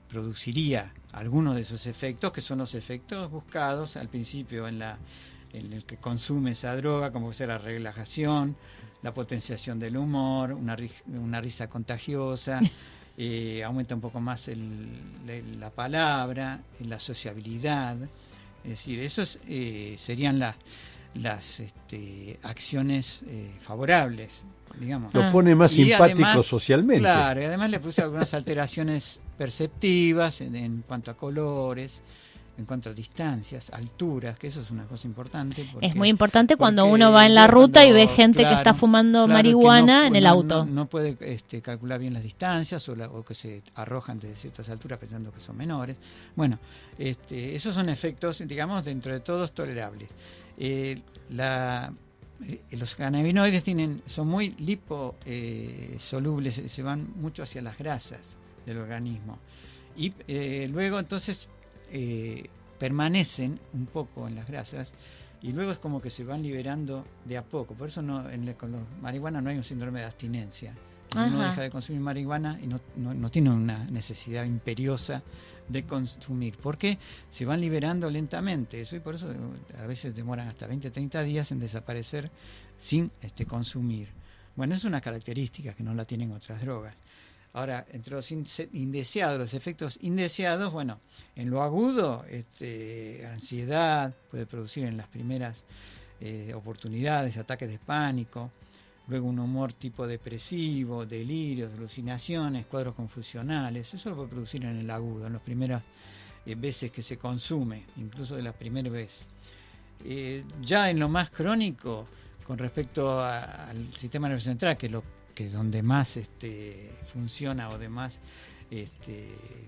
produciría algunos de esos efectos, que son los efectos buscados al principio en la en el que consume esa droga, como puede ser la relajación, la potenciación del humor, una risa contagiosa, aumenta un poco más la palabra, la sociabilidad. Es decir, esos serían las acciones favorables, digamos. Lo pone más Y simpático además, socialmente. Claro, y además le puse algunas alteraciones perceptivas en cuanto a colores, en cuanto a distancias, alturas, que eso es una cosa importante. Es muy importante cuando uno va en la ruta y ve gente que está fumando marihuana en el auto. No puede calcular bien las distancias o que se arrojan desde ciertas alturas pensando que son menores. Bueno, esos son efectos, digamos, dentro de todos tolerables. Los cannabinoides son muy liposolubles, se van mucho hacia las grasas del organismo. Y luego entonces permanecen un poco en las grasas y luego es como que se van liberando de a poco. Por eso con los marihuana no hay un síndrome de abstinencia. Uno deja de consumir marihuana y no tiene una necesidad imperiosa de consumir, porque se van liberando lentamente eso, y por eso a veces demoran hasta 20-30 días en desaparecer sin consumir. Bueno, es una característica que no la tienen otras drogas. Ahora, entre los indeseados, los efectos indeseados, bueno, en lo agudo, ansiedad, puede producir en las primeras oportunidades ataques de pánico, luego un humor tipo depresivo, delirios, alucinaciones, cuadros confusionales. Eso lo puede producir en el agudo, en las primeras veces que se consume, incluso de la primera vez. Ya en lo más crónico, con respecto al sistema nervioso central, que es donde más funciona o de más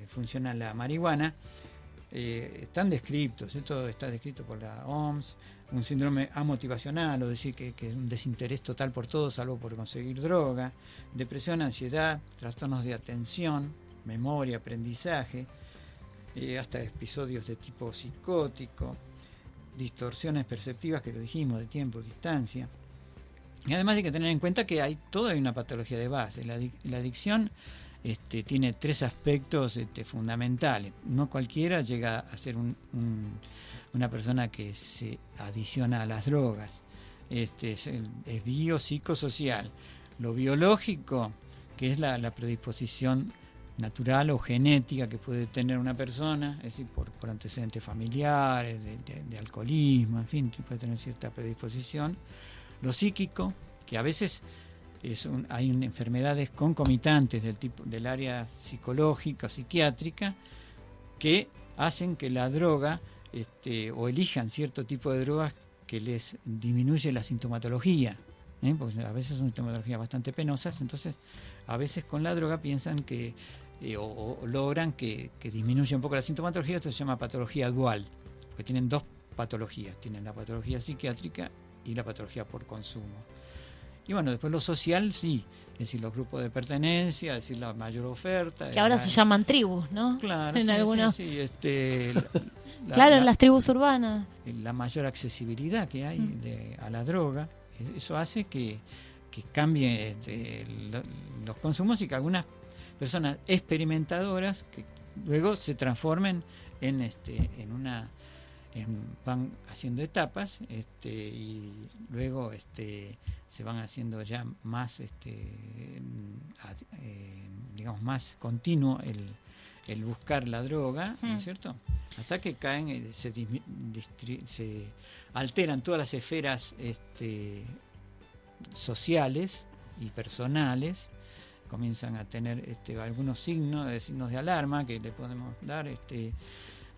funciona la marihuana, están descritos, esto está descrito por la OMS, un síndrome amotivacional, o decir que es un desinterés total por todo salvo por conseguir droga, depresión, ansiedad, trastornos de atención, memoria, aprendizaje, hasta episodios de tipo psicótico, distorsiones perceptivas, que lo dijimos, de tiempo, distancia. Y además hay que tener en cuenta que hay una patología de base. La adicción tiene 3 aspectos fundamentales. No cualquiera llega a ser una persona que se adiciona a las drogas. Es biopsicosocial. Lo biológico, que es la predisposición natural o genética que puede tener una persona, es decir, por antecedentes familiares, de alcoholismo, en fin, puede tener cierta predisposición. Lo psíquico, que a veces hay enfermedades concomitantes del área psicológica, psiquiátrica, que hacen que la droga o elijan cierto tipo de drogas que les disminuye la sintomatología, porque a veces son sintomatologías bastante penosas. Entonces a veces con la droga piensan que o logran que disminuya un poco la sintomatología. Esto se llama patología dual, porque tienen 2 patologías, tienen la patología psiquiátrica y la patología por consumo. Y bueno, después lo social, sí, es decir, los grupos de pertenencia, es decir, la mayor oferta. Que ahora se llaman tribus, ¿no? Claro, en sí, algunos. sí, claro, en las tribus urbanas. La mayor accesibilidad que hay a la droga, eso hace que cambie los consumos, y que algunas personas experimentadoras que luego se transformen van haciendo etapas, y luego se van haciendo ya más digamos más continuo el buscar la droga, ¿no es cierto? Hasta que caen, se alteran todas las esferas sociales y personales, comienzan a tener algunos signos de alarma que le podemos dar,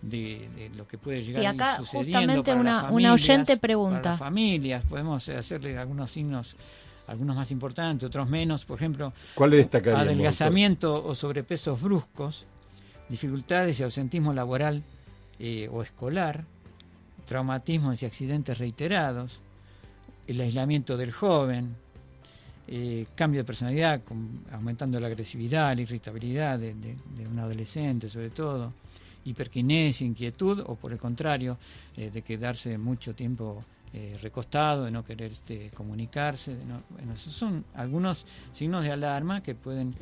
de lo que puede llegar a ir sucediendo. Justamente para las familias, una oyente pregunta. Para las familias podemos hacerle algunos signos, algunos más importantes, otros menos. Por ejemplo, ¿cuál destacaríamos, adelgazamiento, doctor? O sobrepesos bruscos, dificultades y ausentismo laboral o escolar, traumatismos y accidentes reiterados, el aislamiento del joven, cambio de personalidad, aumentando la agresividad, la irritabilidad de un adolescente sobre todo, hiperquinesia, inquietud, o por el contrario, de quedarse mucho tiempo recostado, de no querer comunicarse. Bueno, esos son algunos signos de alarma que pueden,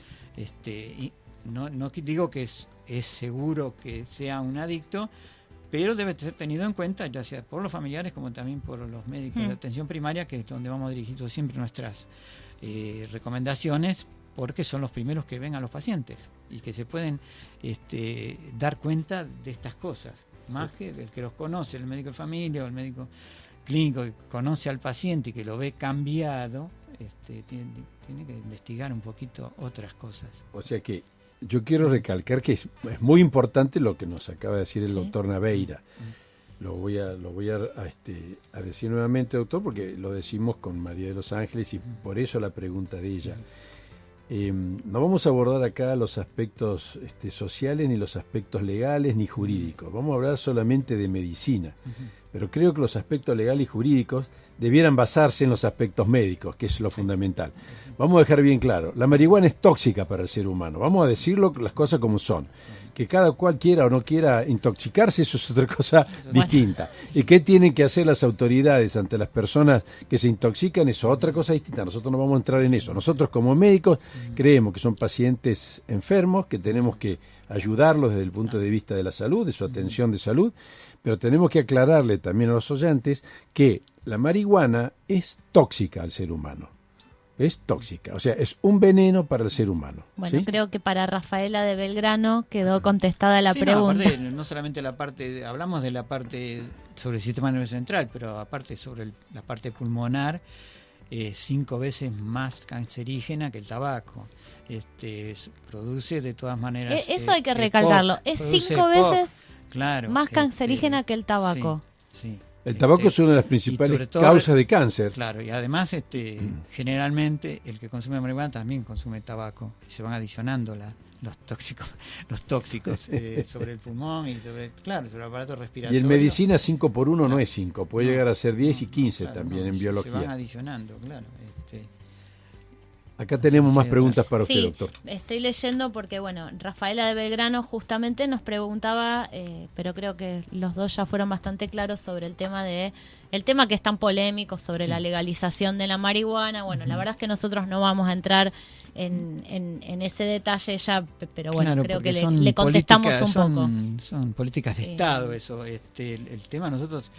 no digo que es seguro que sea un adicto, pero debe ser tenido en cuenta ya sea por los familiares como también por los médicos de atención primaria, que es donde vamos dirigidos siempre nuestras recomendaciones, porque son los primeros que ven a los pacientes y que se pueden dar cuenta de estas cosas, más que el que los conoce, el médico de familia o el médico clínico que conoce al paciente y que lo ve cambiado, tiene que investigar un poquito otras cosas. O sea que yo quiero recalcar que es muy importante lo que nos acaba de decir el doctor Naveira. Lo voy a decir nuevamente, doctor, porque lo decimos con María de los Ángeles y por eso la pregunta de ella. No vamos a abordar acá los aspectos sociales, ni los aspectos legales, ni jurídicos. Vamos a hablar solamente de medicina. Pero creo que los aspectos legales y jurídicos debieran basarse en los aspectos médicos, que es lo fundamental. Vamos a dejar bien claro, la marihuana es tóxica para el ser humano. Vamos a decirlo las cosas como son. Que cada cual quiera o no quiera intoxicarse, eso es otra cosa distinta. ¿Y qué tienen que hacer las autoridades ante las personas que se intoxican? Eso es otra cosa distinta. Nosotros no vamos a entrar en eso. Nosotros como médicos creemos que son pacientes enfermos, que tenemos que ayudarlos desde el punto de vista de la salud, de su atención de salud, pero tenemos que aclararle también a los oyentes que la marihuana es tóxica al ser humano. Es tóxica, o sea, es un veneno para el ser humano. Bueno, ¿sí? Creo que para Rafaela de Belgrano quedó contestada la pregunta. No, aparte, no solamente la parte, hablamos de la parte sobre el sistema nervioso central, pero aparte sobre la parte pulmonar, 5 veces más cancerígena que el tabaco. Produce de todas maneras... Eso hay que recalcarlo, es 5 veces más cancerígena que el tabaco. Sí. El tabaco es una de las principales causas de cáncer. Claro, y además generalmente el que consume marihuana también consume tabaco y se van adicionando los tóxicos sobre el pulmón y sobre el aparato respiratorio. Y en medicina 5 por 1 no es 5, puede llegar a ser 10 y 15 también en biología. Se van adicionando, claro. Acá tenemos más preguntas para usted, doctor. Estoy leyendo porque, Rafaela de Belgrano justamente nos preguntaba, pero creo que los dos ya fueron bastante claros sobre el tema que es tan polémico, sobre la legalización de la marihuana. Bueno, la verdad es que nosotros no vamos a entrar en ese detalle ya, pero creo que le contestamos un poco. Son políticas de Estado eso. El tema nosotros...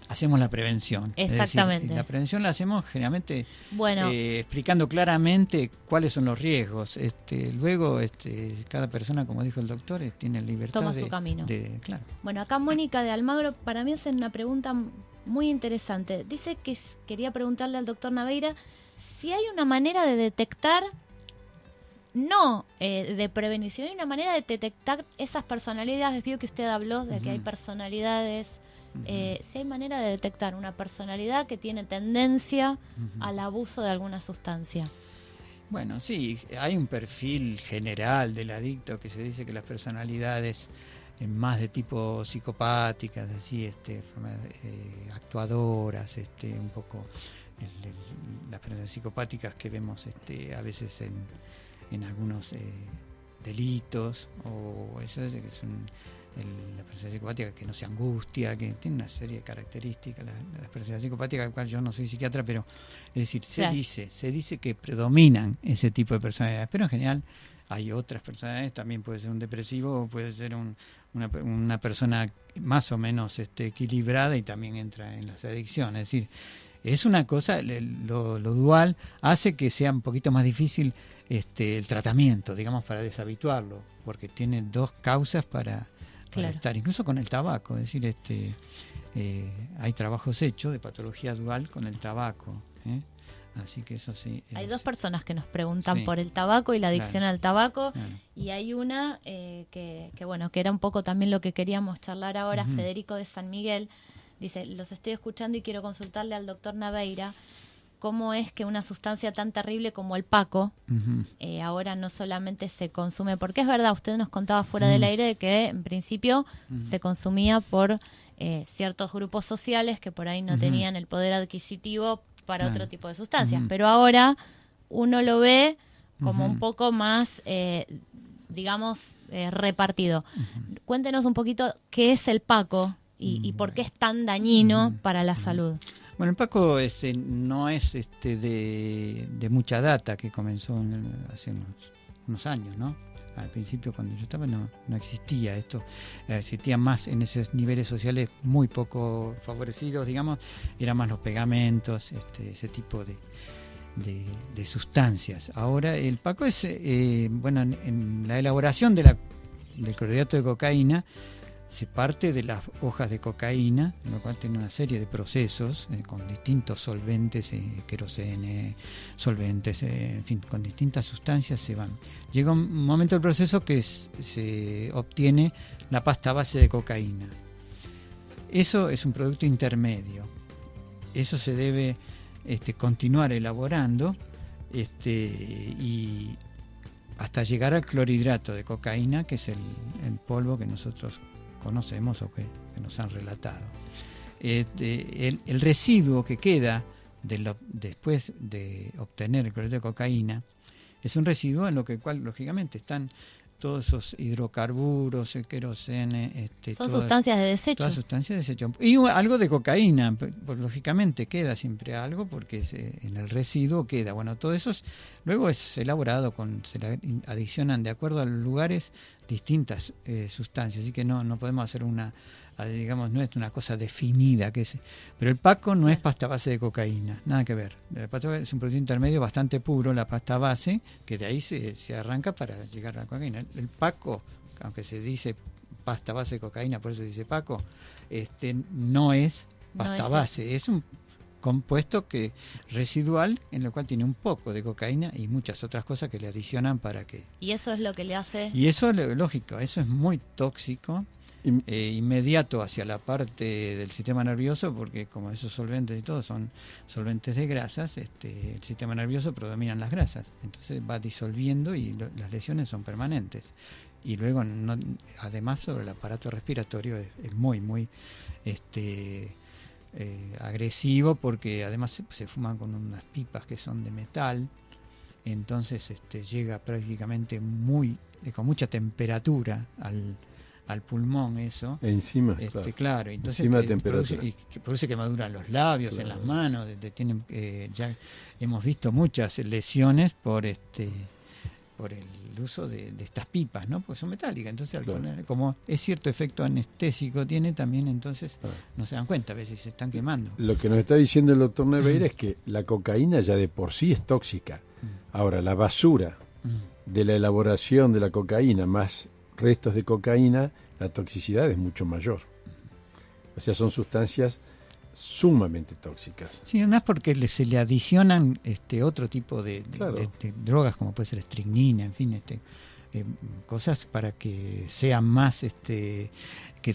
hacemos la prevención. Exactamente. Es decir, la prevención la hacemos generalmente explicando claramente cuáles son los riesgos. Luego, cada persona, como dijo el doctor, tiene libertad toma su camino. Claro. Bueno, acá Mónica de Almagro para mí hace una pregunta muy interesante. Dice que quería preguntarle al doctor Naveira si hay una manera de detectar, de prevenir, si hay una manera de detectar esas personalidades. Vio que usted habló de que hay personalidades... si hay manera de detectar una personalidad que tiene tendencia al abuso de alguna sustancia. Bueno, sí, hay un perfil general del adicto que se dice que las personalidades más de tipo psicopáticas, así, actuadoras, un poco las personas psicopáticas que vemos a veces en algunos delitos, o eso es que son la persona psicopática que no se angustia, que tiene una serie de características, la persona psicopática, del cual yo no soy psiquiatra, pero es decir, se dice que predominan ese tipo de personalidades, pero en general hay otras personalidades, también puede ser un depresivo, puede ser una persona más o menos equilibrada y también entra en las adicciones. Es decir, es una cosa, lo dual hace que sea un poquito más difícil el tratamiento, digamos, para deshabituarlo, porque tiene dos causas para estar, incluso con el tabaco. Es decir, hay trabajos hechos de patología dual con el tabaco, así que eso sí. Hay dos personas que nos preguntan por el tabaco y la adicción al tabaco, y hay una que era un poco también lo que queríamos charlar ahora. Federico de San Miguel dice: los estoy escuchando y quiero consultarle al doctor Naveira cómo es que una sustancia tan terrible como el paco ahora no solamente se consume, porque es verdad, usted nos contaba fuera del aire de que en principio se consumía por ciertos grupos sociales que por ahí no tenían el poder adquisitivo para otro tipo de sustancias, pero ahora uno lo ve como un poco más, repartido. Cuéntenos un poquito qué es el paco y por qué es tan dañino para la salud. Bueno, el paco no es de mucha data, que comenzó hace unos años, ¿no? Al principio, cuando yo estaba, no existía esto. Existía más en esos niveles sociales muy poco favorecidos, digamos, eran más los pegamentos, ese tipo de sustancias. Ahora el Paco es, en la elaboración del clorhidrato de cocaína, se parte de las hojas de cocaína, lo cual tiene una serie de procesos con distintos solventes, querosene, solventes, en fin, con distintas sustancias se van. Llega un momento del proceso que se obtiene la pasta base de cocaína. Eso es un producto intermedio. Eso se debe continuar elaborando y hasta llegar al clorhidrato de cocaína, que es el polvo que nosotros conocemos o que nos han relatado. El residuo que queda después de obtener el clorhidrato de cocaína es un residuo en lo cual lógicamente están todos esos hidrocarburos, el querosene, son sustancias de desecho. Todas sustancias de desecho. Y algo de cocaína, pues, lógicamente queda siempre algo porque en el residuo queda. Bueno, todo eso luego es elaborado, se le adicionan de acuerdo a los lugares distintas sustancias, así que no podemos hacer digamos, no es una cosa definida, pero el Paco no es pasta base de cocaína, nada que ver. La pasta base es un producto intermedio bastante puro, la pasta base, que de ahí se arranca para llegar a la cocaína. El Paco, aunque se dice pasta base de cocaína, por eso se dice Paco, no es pasta base, es un compuesto residual en lo cual tiene un poco de cocaína y muchas otras cosas que le adicionan para que... Y eso es lo que le hace... Y eso es lógico, eso es muy tóxico, inmediato hacia la parte del sistema nervioso, porque como esos solventes y todo son solventes de grasas, el sistema nervioso predominan las grasas, entonces va disolviendo y las lesiones son permanentes. Y luego, además, sobre el aparato respiratorio es muy, muy... agresivo, porque además se fuman con unas pipas que son de metal, entonces llega prácticamente con mucha temperatura al pulmón eso. Encima, claro. Entonces, encima de temperatura. Produce quemaduras en los labios, claro, en las manos, ya hemos visto muchas lesiones por el uso de estas pipas, ¿no? Porque son metálicas, entonces al poner, como es cierto efecto anestésico tiene también, entonces no se dan cuenta a veces se están quemando. Lo que nos está diciendo el doctor Neveira es que la cocaína ya de por sí es tóxica. Ahora, la basura de la elaboración de la cocaína más restos de cocaína, la toxicidad es mucho mayor. O sea, son sustancias sumamente tóxicas. Sí, además porque se le adicionan otro tipo de drogas, como puede ser estricnina, en fin, cosas para que sea más, que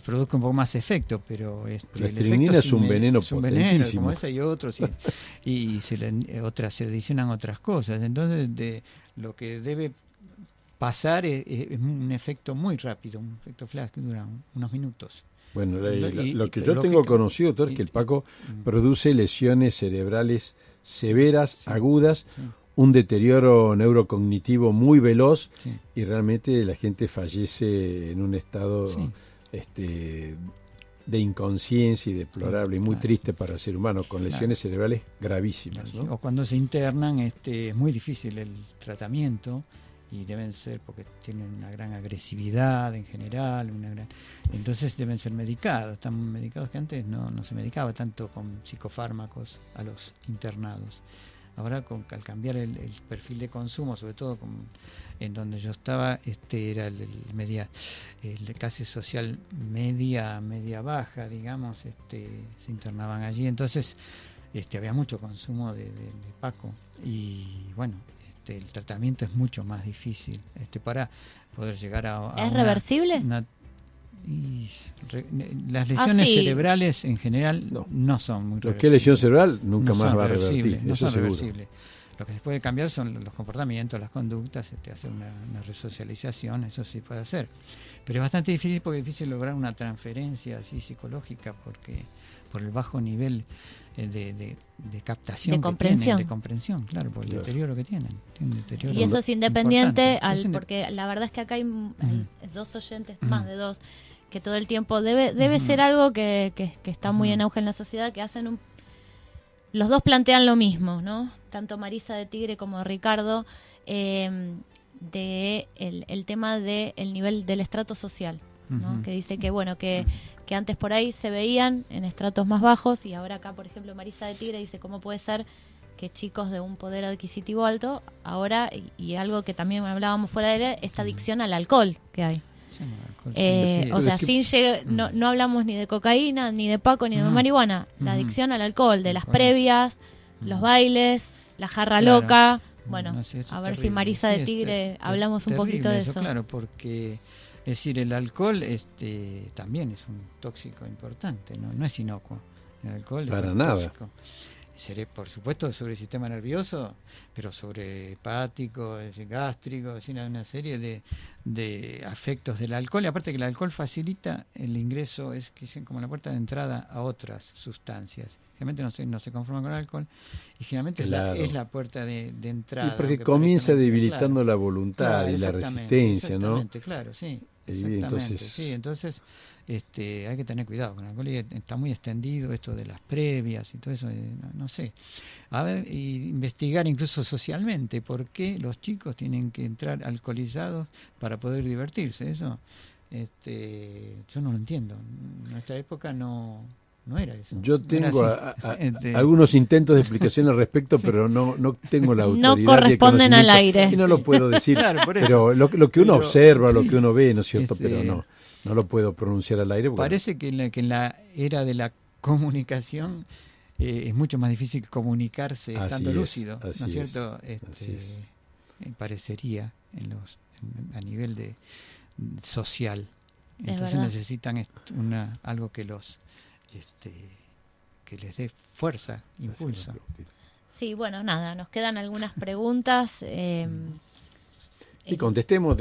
produzca un poco más efecto, pero la estricnina es un veneno potentísimo. Como esa y otros, y se le adicionan otras cosas. Entonces, lo que debe pasar es un efecto muy rápido, un efecto flash que dura unos minutos. Bueno, lo que yo tengo conocido, doctor, es que el Paco produce lesiones cerebrales severas, agudas, un deterioro neurocognitivo muy veloz, y realmente la gente fallece en un estado de inconsciencia y deplorable, y muy triste para el ser humano, con lesiones cerebrales gravísimas, ¿no? O cuando se internan, es muy difícil el tratamiento, y deben ser, porque tienen una gran agresividad en general, entonces deben ser medicados. Están medicados que antes no se medicaba tanto con psicofármacos a los internados. Ahora al cambiar el perfil de consumo, sobre todo en donde yo estaba, era el clase social media baja, digamos, se internaban allí, entonces había mucho consumo de Paco, y bueno, el tratamiento es mucho más difícil para poder llegar a ¿Es reversible? Las lesiones cerebrales en general no son muy reversibles. Lo que es lesión cerebral nunca más va a revertir, no eso son seguro. reversibles. Lo que se puede cambiar son los comportamientos, las conductas, hacer una resocialización, eso sí puede hacer. Pero es bastante difícil, porque es difícil lograr una transferencia así psicológica, porque por el bajo nivel de captación, de comprensión, claro, por el deterioro que tienen. Y eso es independiente, porque la verdad es que acá hay dos oyentes, más de dos, que todo el tiempo debe ser algo que está muy en auge en la sociedad, que hacen los dos plantean lo mismo, ¿no? Tanto Marisa de Tigre como Ricardo, de el tema del nivel del estrato social, ¿no? Que dice que bueno, que antes por ahí se veían en estratos más bajos, y ahora acá, por ejemplo, Marisa de Tigre dice cómo puede ser que chicos de un poder adquisitivo alto, ahora, y algo que también hablábamos fuera de él, esta adicción al alcohol que hay. O sea, no hablamos ni de cocaína, ni de paco, ni de marihuana. La adicción al alcohol, de las previas, los bailes, la jarra loca. Bueno, a ver si Marisa de Tigre hablamos un poquito de eso. Claro, porque es decir, el alcohol también es un tóxico importante, no es inocuo. El alcohol para es nada. Tóxico. Por supuesto sobre el sistema nervioso, pero sobre hepático, gástrico, una serie de afectos del alcohol. Y aparte que el alcohol facilita el ingreso, es que dicen como la puerta de entrada a otras sustancias. Generalmente no se conforman con el alcohol, y generalmente es la puerta de entrada. Y porque comienza debilitando la voluntad y la resistencia, ¿no? Exactamente, claro, sí. Entonces hay que tener cuidado con el alcohol, y está muy extendido esto de las previas y todo eso, no sé. A ver, y investigar incluso socialmente por qué los chicos tienen que entrar alcoholizados para poder divertirse. Eso yo no lo entiendo. En nuestra época no era eso. Yo tengo algunos intentos de explicación al respecto, pero no tengo la autoridad. No corresponden al aire. Y no lo puedo decir. Claro, pero lo que uno observa, lo que uno ve, ¿no es cierto? Pero no lo puedo pronunciar al aire. Parece que en la era de la comunicación es mucho más difícil comunicarse estando lúcido, ¿no es cierto? Parecería a nivel de social. Entonces necesitan algo que que les dé fuerza, impulso. Sí, bueno, nada, nos quedan algunas preguntas. Y contestemos,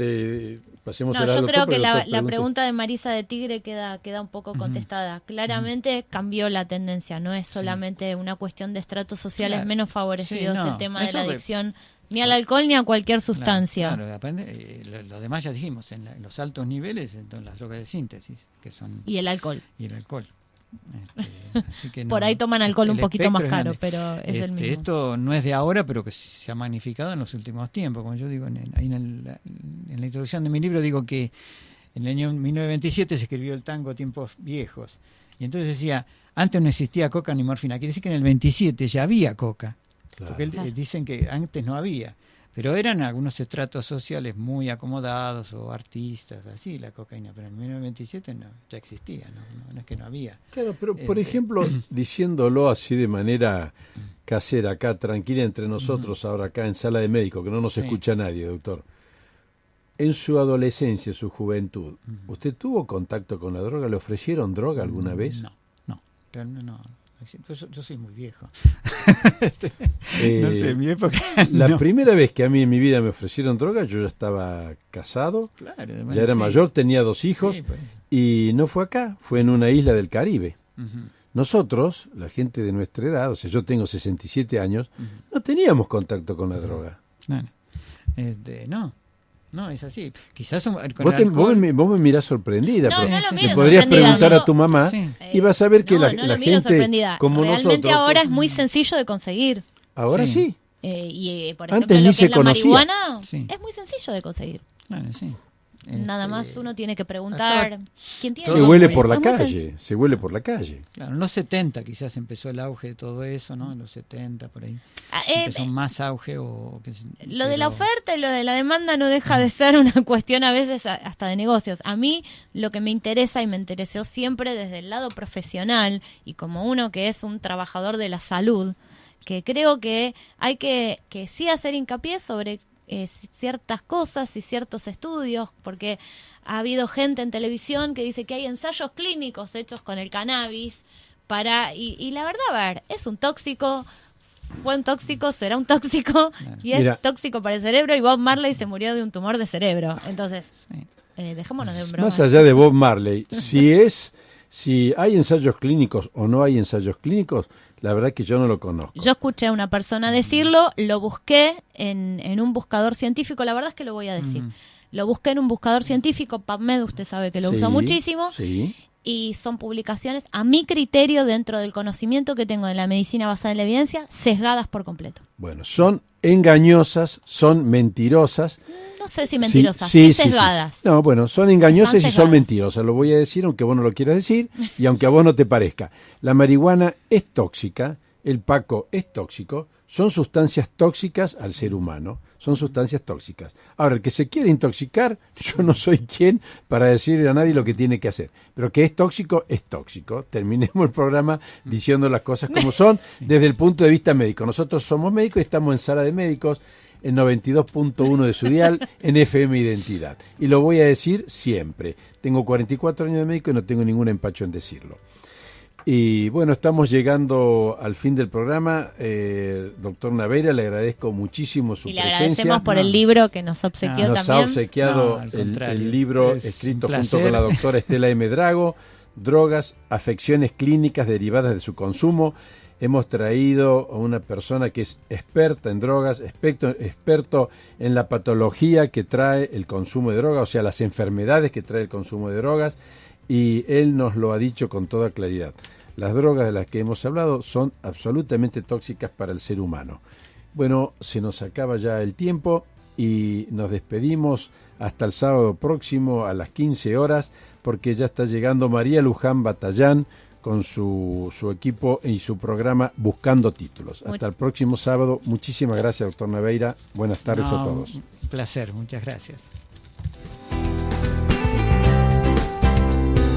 pasemos a la yo creo que la pregunta de Marisa de Tigre queda un poco contestada. Claramente cambió la tendencia, no es solamente una cuestión de estratos sociales menos favorecidos el tema de la adicción ni al alcohol ni a cualquier sustancia. Claro, depende, lo demás ya dijimos, en los altos niveles, entonces las drogas de síntesis, que son... Y el alcohol. Así que por ahí toman alcohol un poquito más caro, pero es el mismo. Esto no es de ahora, pero que se ha magnificado en los últimos tiempos. Como yo digo en la introducción de mi libro, digo que en el año 1927 se escribió el tango Tiempos Viejos, y entonces decía, antes no existía coca ni morfina. Quiere decir que en el 27 ya había coca, porque dicen que antes no había, pero eran algunos estratos sociales muy acomodados o artistas, así la cocaína, pero en 1927 ya existía, no es que no había. Claro, pero por ejemplo, diciéndolo así de manera casera, acá tranquila entre nosotros, ahora acá en Sala de Médicos, que no nos escucha nadie, doctor. En su adolescencia, su juventud, ¿usted tuvo contacto con la droga? ¿Le ofrecieron droga alguna vez? No, realmente no. Yo soy muy viejo. No sé, en mi época. La primera vez que a mí en mi vida me ofrecieron droga, yo ya estaba casado, ya era mayor, tenía 2 hijos, y no fue acá, fue en una isla del Caribe. Nosotros, la gente de nuestra edad, o sea, yo tengo 67 años, no teníamos contacto con la droga. No, es así. Quizás vos me mirás sorprendida, pero no lo le podrías preguntar a tu mamá y vas a ver que la gente como realmente nosotros... ahora es muy sencillo de conseguir. Ahora sí. Y por Antes ejemplo, ni lo que se es la conocía. marihuana es muy sencillo de conseguir. Claro, sí. Nada más uno tiene que preguntar quién tiene. Se huele por la calle, se huele por la calle. Claro, en los 70 quizás empezó el auge de todo eso, ¿no? En los 70 por ahí. Empezó más auge lo de la oferta y lo de la demanda no deja de ser una cuestión a veces hasta de negocios. A mí lo que me interesa y me interesó siempre desde el lado profesional y como uno que es un trabajador de la salud, que creo que hay que sí hacer hincapié sobre ciertas cosas y ciertos estudios, porque ha habido gente en televisión que dice que hay ensayos clínicos hechos con el cannabis y la verdad, a ver, es un tóxico, fue un tóxico, será un tóxico y es tóxico para el cerebro, y Bob Marley se murió de un tumor de cerebro. Entonces, dejémonos de broma. Más allá de Bob Marley, si hay ensayos clínicos o no hay ensayos clínicos, la verdad que yo no lo conozco. Yo escuché a una persona decirlo, lo busqué en un buscador científico, la verdad es que lo voy a decir. Lo busqué en un buscador científico, PubMed, usted sabe que lo usa muchísimo, y son publicaciones, a mi criterio, dentro del conocimiento que tengo de la medicina basada en la evidencia, sesgadas por completo. Bueno, son engañosas, son mentirosas. No sé si mentirosas, sí, sesgadas. Sí. No, bueno, son engañosas y son sesgadas. mentirosas. Lo voy a decir aunque vos no lo quieras decir y aunque a vos no te parezca. La marihuana es tóxica, el paco es tóxico, son sustancias tóxicas al ser humano, son sustancias tóxicas. Ahora, el que se quiere intoxicar, yo no soy quien para decirle a nadie lo que tiene que hacer. Pero que es tóxico, es tóxico. Terminemos el programa diciendo las cosas como son desde el punto de vista médico. Nosotros somos médicos y estamos en Sala de Médicos, en 92.1 de su dial, en FM Identidad. Y lo voy a decir siempre. Tengo 44 años de médico y no tengo ningún empacho en decirlo. Y bueno, estamos llegando al fin del programa. Doctor Naveira, le agradezco muchísimo su presencia. Y le agradecemos por el libro que nos obsequió nos también. Ha obsequiado el libro escrito junto con la doctora Estela M. Drago, Drogas, afecciones clínicas derivadas de su consumo. Hemos traído a una persona que es experta en drogas, experto en la patología que trae el consumo de drogas, o sea, las enfermedades que trae el consumo de drogas, y él nos lo ha dicho con toda claridad. Las drogas de las que hemos hablado son absolutamente tóxicas para el ser humano. Bueno, se nos acaba ya el tiempo y nos despedimos hasta el sábado próximo a las 15 horas, porque ya está llegando María Luján Batallán con su equipo y su programa Buscando Títulos. Hasta el próximo sábado. Muchísimas gracias, doctor Naveira. Buenas tardes a todos. Un placer, muchas gracias.